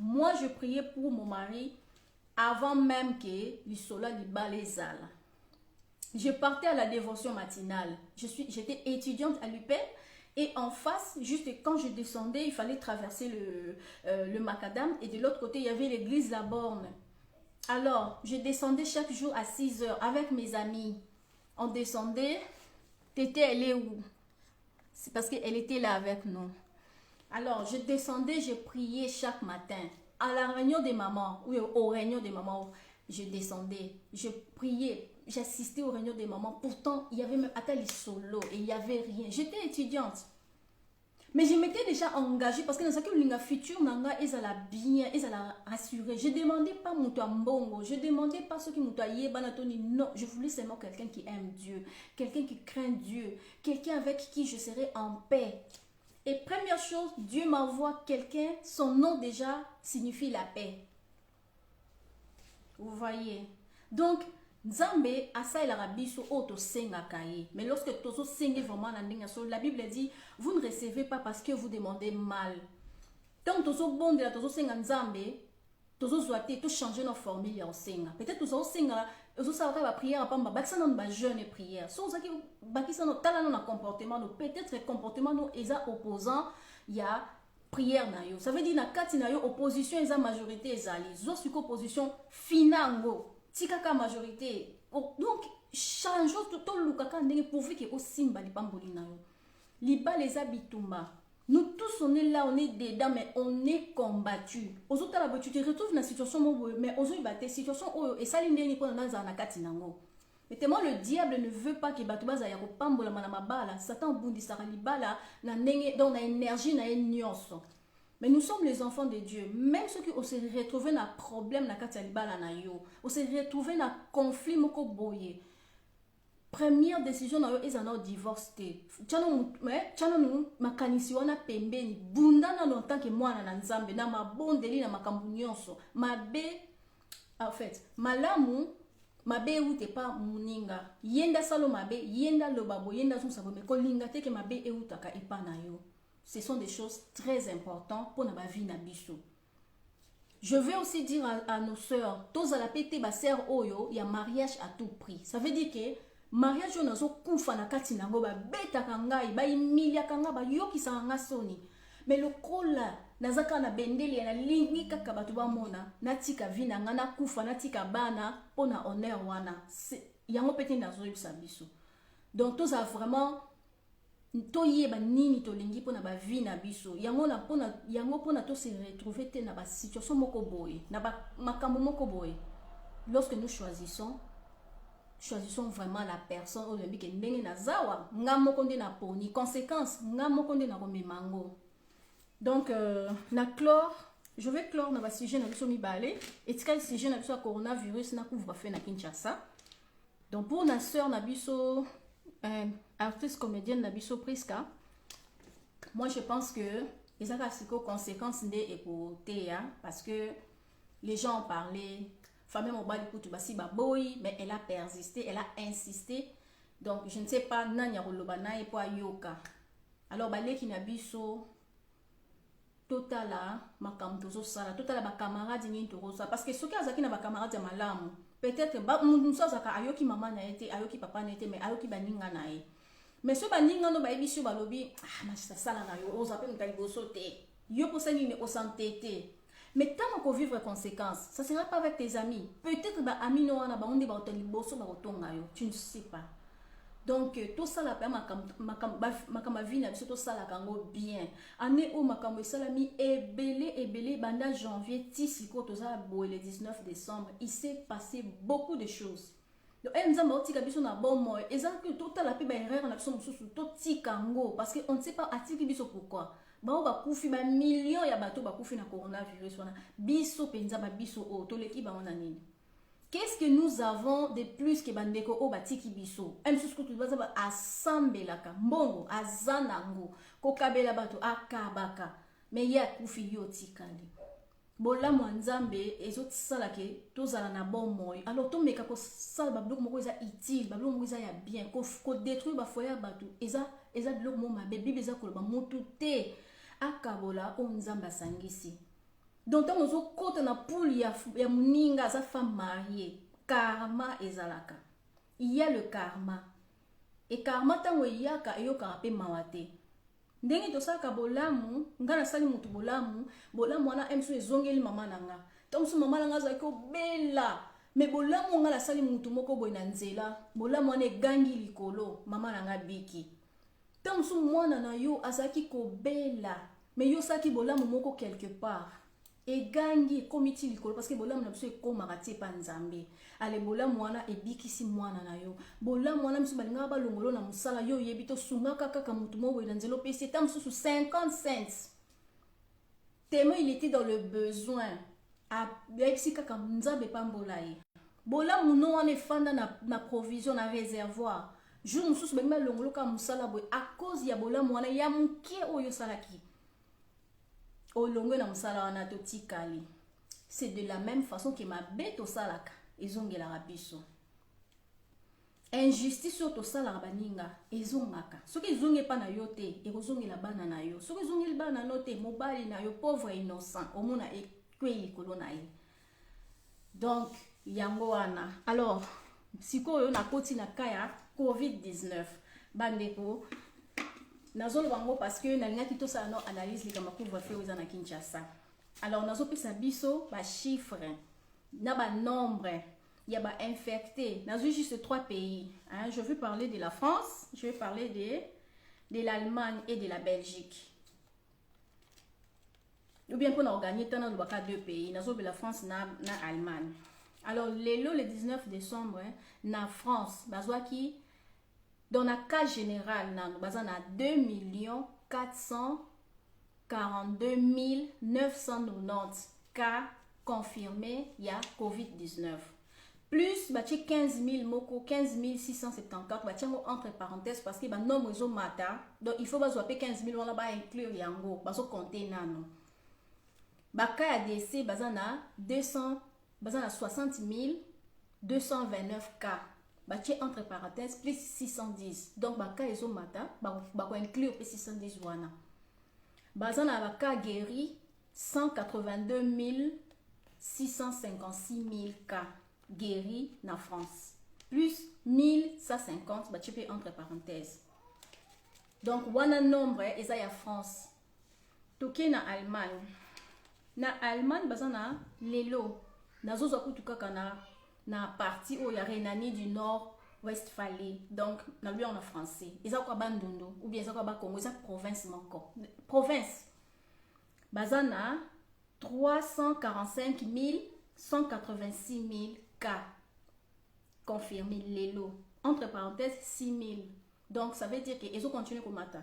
moi, je priais pour mon mari avant même que l'Isola liba les ala. Je partais à la dévotion matinale. J'étais étudiante à l'UPEL. Et en face, juste quand je descendais, il fallait traverser le macadam. Et de l'autre côté, il y avait l'église La Borne. Alors, je descendais chaque jour à 6 heures avec mes amis. On descendait. Tété, elle est où? C'est parce qu'elle était là avec nous. Alors, je descendais, je priais chaque matin. À la réunion des mamans, oui, aux réunions des mamans, je descendais, je priais, j'assistais aux réunions des mamans. Pourtant, il y avait même Atali Solo et il n'y avait rien. J'étais étudiante. Mais je m'étais déjà engagée parce que dans ce futur, ils allaient bien, ils allaient rassurer. Je ne demandais pas mon mbongo, je ne demandais pas ce qui m'ont banatoni. Non, je voulais seulement quelqu'un qui aime Dieu, quelqu'un qui craint Dieu, quelqu'un avec qui je serais en paix. Et première chose, Dieu m'envoie quelqu'un, son nom déjà signifie la paix. Vous voyez? Donc, Nzambe asa el arabiso oto senga kaye. Mais lorsque tozo senge vraiment la Bible dit, vous ne recevez pas parce que vous demandez mal. Donc tozo bonde la tozo senga Nzambe, tozo zoate to changer nos formules en senga. Peut-être tozo senga, tozo savoir la prière pamba bakisa non ba jeûne et prière. So zaki bakisa no tala no na comportement no peut-être comportement no eza opposant ya prière na yo. Ça veut dire na kati na yo opposition eza majorité ezali. Zo suko opposition finango. Tikaka majorité. Donc, changeons tout le kaka ndenge pourvu que au simba li pamboli na yo. Liba les habitumba. Nous tous on est là, on est dedans, mais on est combattu. Aux autres là, tu te retrouves dans la situation mais aux autres bah situation et ça l'indé ni pour dans na kati nango. Mais tellement le diable ne veut pas que batubaza ya ko pambola manama bala, Satan bundi sara libala na ndenge dans na énergie na nyonso. Mais nous sommes les enfants de Dieu. Même ceux qui se retrouvent dans un problème, on se retrouve dans un conflit, première décision, ils en ont divorcé. En fait, malamu, mabe ou te pas muninga. Yenda salo mabe, yenda lobabo, yenda son sabo, mais kolinga te ke mabe e utaka ipana yo. Ce sont des choses très importantes pour notre vie nabiso. Je vais aussi dire à nos sœurs, tous à la pété ba sœur oyo, il y a mariage à tout prix. Ça veut dire que mariage on azo kufa na kati nango ba beta kangai, ba imilia kanga ba yoki sanga soni. Mais le kola nazaka na bendeli na lingi kaka batu ba mona, natika vina ngana kufa natika bana pona honneur wana. Yango pété nazo yebisa biso. Donc tous a vraiment toyeba nini tolingi pona ba vie na biso yango pona to se retrouver te na ba situation moko boye na ba makambo moko boye. Lorsque nous choisissons vraiment la personne au lembi ke ndenge na zawa nga moko nde na poni conséquence nga moko nde na komemango. Donc na clore, je vais clore na ba sujet na biso mibale etika sujet na biso coronavirus na couvre-feu na Kinshasa. Donc pour na sœur na biso artiste comédienne Nabiso Priska, moi je pense que les conséquences des écouter parce que les gens ont parlé, famille mobile pour basi baboy, mais elle a persisté, elle a insisté. Donc je ne sais pas nanya rolobana et pour yoka. Alors balé qui Nabiso totala makam tozo sala totala ba camarade ni tozo parce que ce qui a zaki na ba camarade ya malamu peut-être ba munso zaka ayoki maman na été ayoki papa na été mais ayoki baninga na e. Mais ce baninga no ba ebiso ba lobi ma ça sala na yo oza pe mutali bosote yo posani ne osantete. Mais tant qu'on vivre conséquences, ça sera pas avec tes amis. Peut-être ba ami no wana ba onde ba otali boso ba otonga yo, tu ne sais pas. Donc tout ça la makamba vie na biso tout ça la kango bien année où makambo salami ebele banda janvier tisiko to ça le 19 décembre il s'est passé beaucoup de choses. Donc nzamba otika biso na bon moy ezaka tout la pe ba erreur na biso mususu to tikango parce que on ne sait pas atiki biso pourquoi bao bakufi ba millions ya bato bakufi na coronavirus wana biso penza ba biso o to leki ba wana nini. Qu'est-ce que nous avons de plus que bandeko o batiki biso? Emsusu kutu bazaba asambelaka mbongo azanango kokabela bato akabaka me ya kufi yo tikali. Bola mwanzambe ezotisa ke tozala na bon moy. Alors to meka ko sala ba bloko moko eza utile, ba bloko moko eza ya bien, ko détruire ba foyer bato. Eza bloko mo mabe bible eza ko ba mutu te akabola o nzamba sangisi. Donc, tant que côté na poule ya muninga sa femme mariée, karma ezalaka. Il y a le karma. Et karma tango yaka eyo karape mawate. Ndenge to saka bolamu, ngana sali mutu bolamu wana emso ezongeli mama nanga. Tango mama nanga za ko bela. Me bolamu ngala sali mutu moko boy na nzela, bolamu ane gangi likolo, mama nanga biki. Tango mwana na yo azaki ko bela, me yo saki bolamu moko quelque part. Et gangi komiti likolo parce que bolamu na biso ekomaka tie pa nzambe ale bolamu wana ebikisi mwana na yo bolamu wana miso balinga balongolo na musala yo yebi to sungaka kaka mutu mo na nzelo pe c'est mususu 50 cents tellement il était dans le besoin a biksi kaka nzambe pambola ye bolamu no wana efanda na provision na réservoir jour mususu balinga balongolo ka musala boy à cause ya bolamu wana ya mukie oyo salaki. C'est de la même façon que ma bête au salaka ezongela rabiso. Injustice sur to salaka baninga ezongaka. Soki ezonge pa na yote ekozongela bana na yo. Soki ezongeli bana note mobali na yo pauvre innocent omona ekweli kolona ye. Donc yango wana. Alors sikoyo na koti na kaya COVID-19 bandeko nazolo bango parce que na ngaki to sa no analyse les kama couvre-feu aux na Kinshasa. Alors nazo pesa biso ba chiffre na ba nombre il y a ba infecté nazo juste 3 pays hein. Je veux parler de la France, je vais parler de l'Allemagne et de la Belgique. Ou bien pour organiser tant dans 2 pays nazo la France na Allemagne. Alors le 19 décembre hein, na France bazwaki dans le cas général, nous avons 2 442 990 cas confirmés, il y a COVID-19. Plus, 15 000 moko, 15 674, entre parenthèses, parce que le nombre de mata, donc il faut que 15 000, on va inclure yango, parce que compter nano. Cas ADC, 60 229 cas. Entre parenthèses plus 610 donc baka ezo mata bako inclure plus 610 wana bazana baka guéri 182 656 cas guéris na France plus 1150 bachepe entre parenthèses donc wana nombre eza ya France toke na Allemagne bazana lelo nazozo kutuka kana na partie où il y a Rhénanie du Nord Westphalie donc na lui on a français ils ont quoi bandondo ou bien ils ont quoi Congo ils ont province encore province bazana 345 186 000 cas confirmés lelo entre parenthèses 6 000 donc ça veut dire que ils ont continué comme matin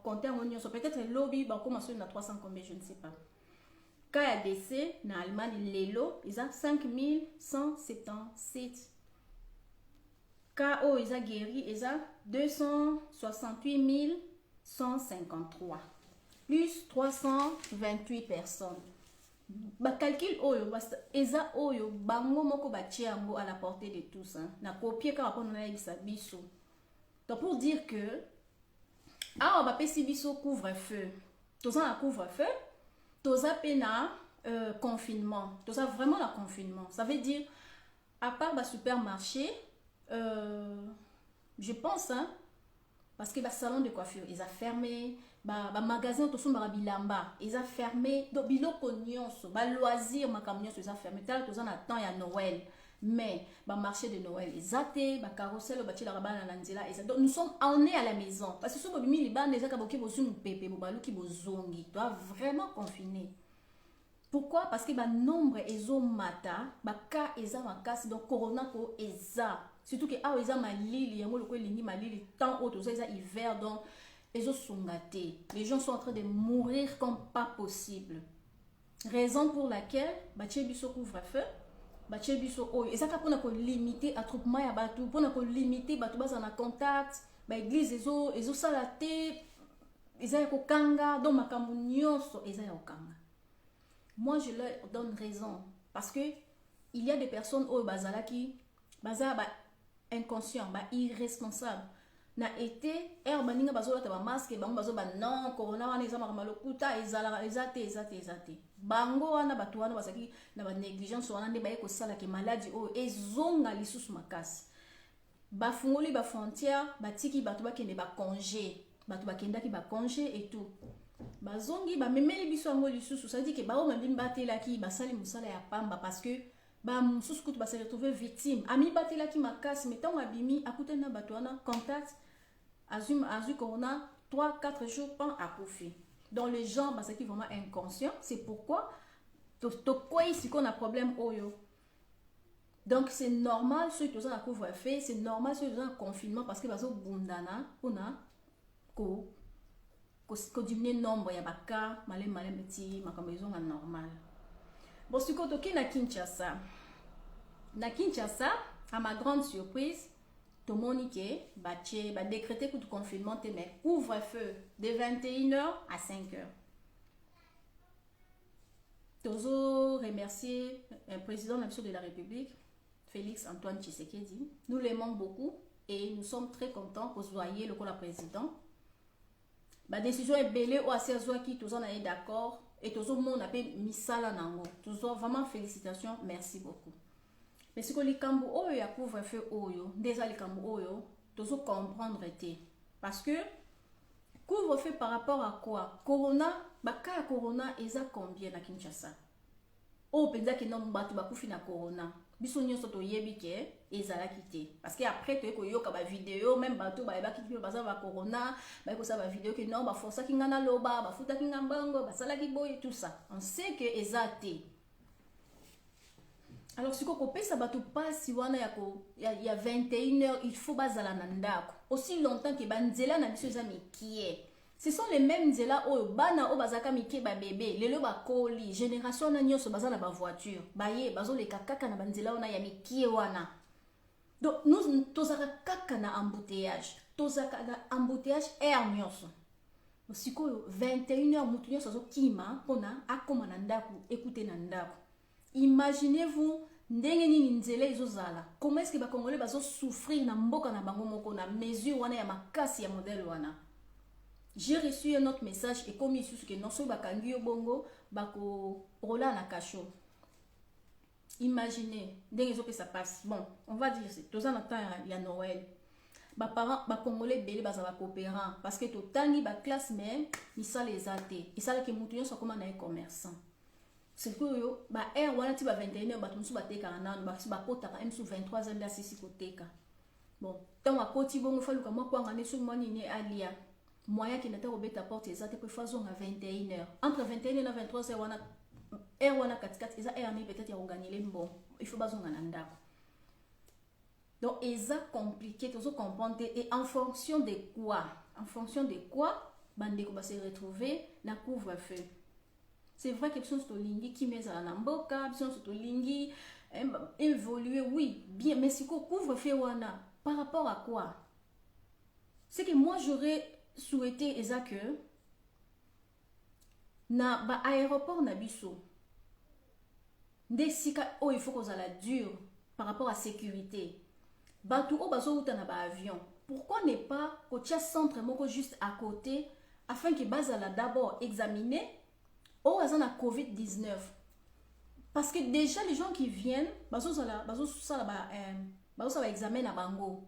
compter en union peut-être lobby ba commencer na 300 combien je ne sais pas. Cas décès na Allemagne lelo ils ont 5177 cas où ils ont guéri ils ont 268 153 plus 328 personnes. Ba calcul oyo eza oyo bango moko bachiango à la portée de tous hein na copier ka rapport na yebisa biso. Donc pour dire que ah ba pesi biso couvre-feu tous en couvre-feu toza pena confinement toza vraiment la confinement ça veut dire à part le supermarché je pense hein parce que le salon de coiffure ils ont fermé ba magasin to somba bilamba ils ont fermé donc biloko nyonso ba loisir makambo nyonso ils ont fermé tel toza na temps ya Noël Mais le marché de Noël est zaté, le carrousel, le bâti la rabana nanzela et ça. Donc nous sommes en est à la maison parce que ce que les bandes des akaboki bozun pepe bobaluki bozongi doit vraiment confiner. Pourquoi? Parce que le nombre est mata, le cas est makasi donc corona ko eza. Surtout que ah eza malili, yango le ko lingi malili tant autre ça hiver donc ezo sungate. Les gens sont en train de mourir comme pas possible. Raison pour laquelle bâti biso couvre-feu. Batie biso oyo ezaka pona ko limiter attroupement ya batu pona ko limiter batu baza na contact ba église ezo sala te ezaya ko kanga donc makambo nyonso ezaya okanga. Moi je leur donne raison parce que il y a des personnes oyo bazalaki baza ba inconscient ba irresponsable na été er baninga bazolata ba masque bango bazoba non corona wana eza makambo lokuta ezala ezate bango wana batu wana basaki na ba négligence wana nde baye kosala ke maladie oyo ezonga lisusu makasi bafungoli ba frontière batiki batu bakende ba congé batu bakendaki ba congé et tout bazongi bamemeli biso yango lisusu ça dit que bao mabini batelaki basali musala ya pamba parce que ba mususu kutu basa retrouver victime ami batelaki makasi mais tant abimi akutana batu wana contact azu corona 3-4 jours pas akufi. Donc les gens bah, c'est qui vraiment inconscient, c'est pourquoi quoi ici qu'on a problème oyo. Donc c'est normal ceux qui ont un couvre-feu, c'est normal ceux qui ont un confinement parce que bazo bundana on a ko diminuer nombre ya baka malem petit makambezo normal. Bon ce que toki na Kinshasa. Na Kinshasa, à ma grande surprise, tout le monde a décrété que le confinement mais couvre-feu de 21h à 5h. Toujours remercier le président de la République, Félix Antoine Tshisekedi. Nous l'aimons beaucoup et nous sommes très contents que vous voyez le président. La décision est belle ou assez qui tous en est d'accord et tout le monde a fait misala nango. Toujours vraiment félicitations, merci beaucoup. Mais ce que les cambo oyo ya couvre-feu oyo, déjà les cambo oyo, tous comprendre été. Parce que couvre-feu par rapport à quoi? Corona, baka corona eza combien na Kinshasa? Oh penza ki non batu bakufi na corona. Biso nyonso to yebi ke ezala kité. Parce que après to ko yoka ba vidéo même batu ba eba ki baza ba corona, ba ko sa ba vidéo que non ba força ki ngana loba, ba futa ki ngambango, ba sala ki boy tout ça. On sait que ezate. Alors si vous pesa bato passe il y a 21h il faut bazala na ndako aussi longtemps que banzela na biso za mikie ce sont les mêmes nzela oyo bana o bazaka mikie ba bébé lelo ba koli génération na nyonso bazala ba voiture baye bazo le kaka na banzela ona ya mikie wana donc nous tozaka kaka na embouteillage air nyonso aussi ko 21h mutu nyonso zo kima pona akoma na ndako écouter na ndako. Imaginez-vous ndenge nini nzela ezozala. Comment est-ce que ba Congolais bazo souffrir na mboka na bango moko na mesure wana ya makasi ya modèle wana. J'ai reçu un autre message et comme ici que non so ba kangi yo bongo bako rola na kacho. Imaginez ndenge ezo que ça passe. Bon, on va dire c'est tous en temps il y a Noël. Ba parents ba Congolais belé baza ba coopérant parce que to tangi ba classe même ni ça les até. Et ça que mutu yo so comme na commerçant. C'est que yo ba air wana ti ba 21h ba tumsu ba teka na ba kota ka msu 23h da sisi koteka. Bon, tant wa koti bongo falu ka mo kwanga ne so moni ne alia. Moya ki nata obeta porte ezate pe façon à 21h. Entre 21h et 23h wana air wana katikati eza air ni peut-être ya ogagner les bon. Il faut bazonga na ndako. Donc eza compliqué toujours comprendre et en fonction de quoi? En fonction de quoi bandeko ba se retrouver na couvre-feu. C'est vrai quelque chose de lingi qui met à la mboka, quelque chose de lingi évoluer, oui, bien, mais si qu'on couvre-feu wana, par rapport à quoi? C'est que moi j'aurais souhaité que na ba aéroport na biso des sika oh il faut qu'on la dure par rapport à sécurité. Batu o bazo uta na ba avion. Pourquoi ne pas au centre moko juste à côté afin que bazala d'abord examiner oh, ils ont la COVID-19. Parce que déjà, les gens qui viennent, ils ont examen à Bango.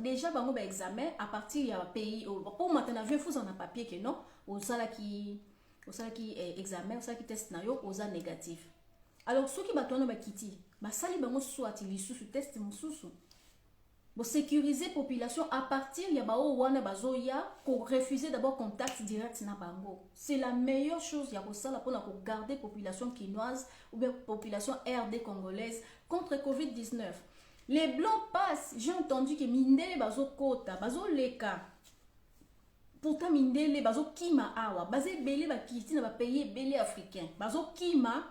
Déjà, Bango va examen à partir du pays. Pour maintenant, il faut un papier que non, aux qui examen, aux qui test, aux négatif. Alors ceux qui battent ba kiti ba sali bango soit li sous test mususu bo sécuriser population à partir ya ba o wana bazoya pour refuser d'abord contact direct na bango. C'est la meilleure chose ya ko sala pour garder population quinoise ou bien population RD congolaise contre Covid-19. Les blancs passent, j'ai entendu que mindele bazo kota, bazo leka. Pourtant mindele bazo kima awa, bazé belé ba kiti na ba pays belé africain. Bazo kima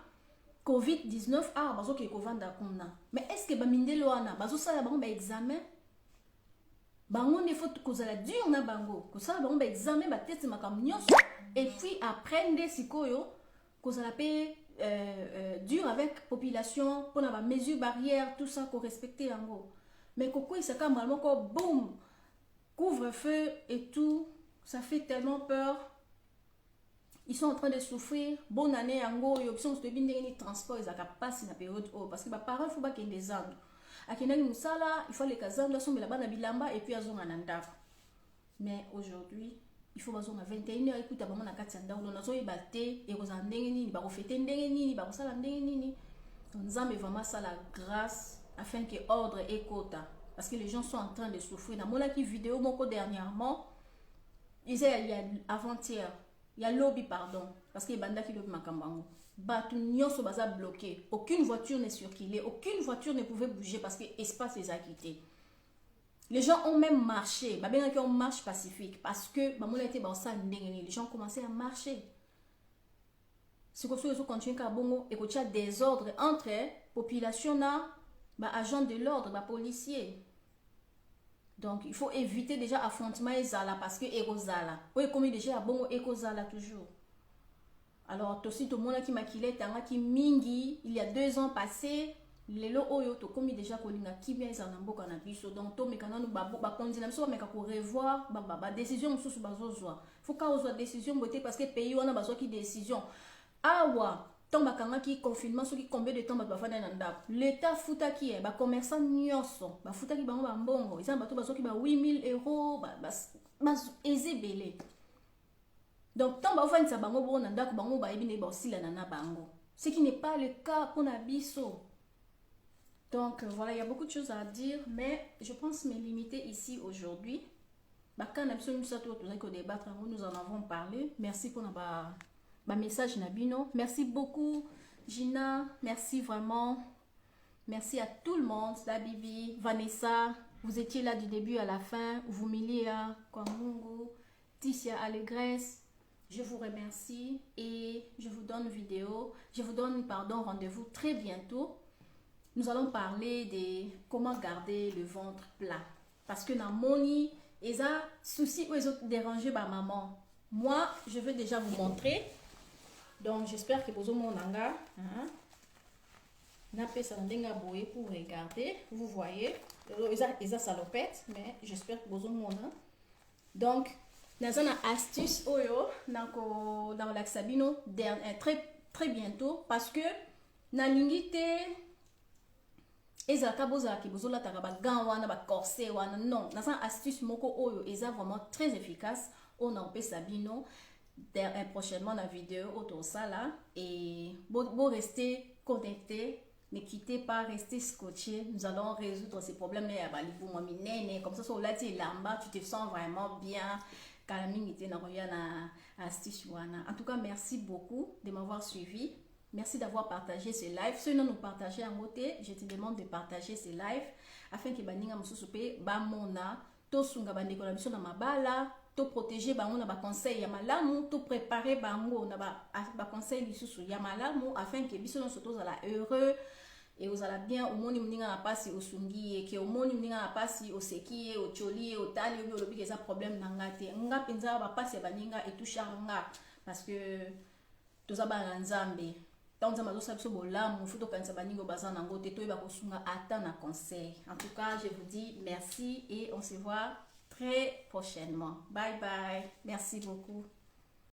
Covid-19 awa bazo ke kovanda kuna. Mais est-ce que ba mindele wana bazo sala bango ba examen? Bango ne faut kozala dur na bango. Kozala bango ba examen ba test makambo nyonso. Et puis après nde sikoyo kozala pe dur avec population pour la mesure barrière tout ça qu'on respecte en gros. Mais koko il s'accame vraiment comme boum couvre-feu et tout, ça fait tellement peur. Ils sont en train de souffrir. Bonne année en gros, option de bien ni transport ils a pas si na période haut parce que ba parents faut pas qu'il des ans. Akina ni musala, il faut les kazanda sont là-bas na bilamba et puis azonga na ndako. Mais aujourd'hui il faut bazo na 21h écoute ba mona kati ndako na zo ibate et koza ndenge nini ba ko fêter ndenge nini ba ko sala ndenge nini. Nzambe vraiment ça la grâce afin que ordre et quota parce que les gens sont en train de souffrir. Na mona ki vidéo moko dernièrement il y a avant-hier, il y a lobby pardon parce que banda ki lobby makambango. Batu nyonso baza bloqué, aucune voiture ne circulait, aucune voiture ne pouvait bouger parce que espace les a quittés. Les gens ont même marché, qui ont marche pacifique parce que les gens commençaient à marcher. C'est comme ça qu'ils ont continué à bongo et qu'il y a des ordres entre population agents de l'ordre, policiers. Donc il faut éviter déjà affrontement et zala parce que erozala. Oui, comme déjà bongo ekozala toujours. Alors aussi tout le monde qui maquillait qui mingi il y a 2 ans passés. Lelo oyo to komi déjà kolinga kibia ezana mboka na biso donc to mekana no ba kondina biso meka ko revoir ba décision mususu bazozwa faut ka ozwa décision boté parce que pays wana bazwa ki décision awa tant bakanga ki confinement soki combien de temps ba fana na ndako l'état futa ki ba commerçant nyonso ba futa ki bango ba mbongo ezana bato bazwa ki ba 8000 euros ba ezebele donc tant ba fana sa bango bo na ndako bango ba ebine ba osila na bango ce qui n'est pas le cas pour na biso. Donc voilà, il y a beaucoup de choses à dire, mais je pense me limiter ici aujourd'hui. Quand nous en avons parlé. Merci pour notre message Nabino. Merci beaucoup Gina, merci vraiment. Merci à tout le monde, la Bibi, Vanessa, vous étiez là du début à la fin, Vumilia, Kwamungu, Ticia Allégresse. Je vous remercie et je vous donne rendez-vous très bientôt. Nous allons parler de comment garder le ventre plat. Parce que dans mon lit, ils ont souci ou ils ont dérangé ma maman. Moi, je vais déjà vous montrer. Donc, j'espère que vous avez mon anga. Napé ça n'a pour regarder. Vous voyez, ils ont salopette, mais j'espère que vous avez mon anga. Donc, nous avons une astuce dans l'Axabino très, très bientôt. Parce que dans l'ingité, ezaka bozala ki bozola taka ba gant wana ba corset wana non na sa astuce moko oyo eza vraiment très efficace on en peut sabino prochainement dans vidéo autour ça là et bon rester connecté ne quittez pas restez scotché nous allons résoudre ces problèmes là ba libu moi minene comme ça sur la ti lamba tu te sens vraiment bien kalamingité na roya na astuce wana en tout cas merci beaucoup de m'avoir suivi. Merci d'avoir partagé ce live. Ceux qui nous partagent en côté, je te demande de partager ce live afin que baninga mususupe ba mona to sunga bandeko na biso na mabala to protéger bango na ba conseil ya malamu to préparer bango na ba conseil lisusu ya malamu afin que biso nyonso tozala heureux et ozala bien omoni mninga na pasi osungi et que omoni mninga na pasi oseki ocholi otali obi olobi que ça problème na ngate nga penza ba pasi ya baninga etouche nga parce que tozaba nzambe. En tout cas, je vous dis merci et on se voit très prochainement. Bye bye. Merci beaucoup.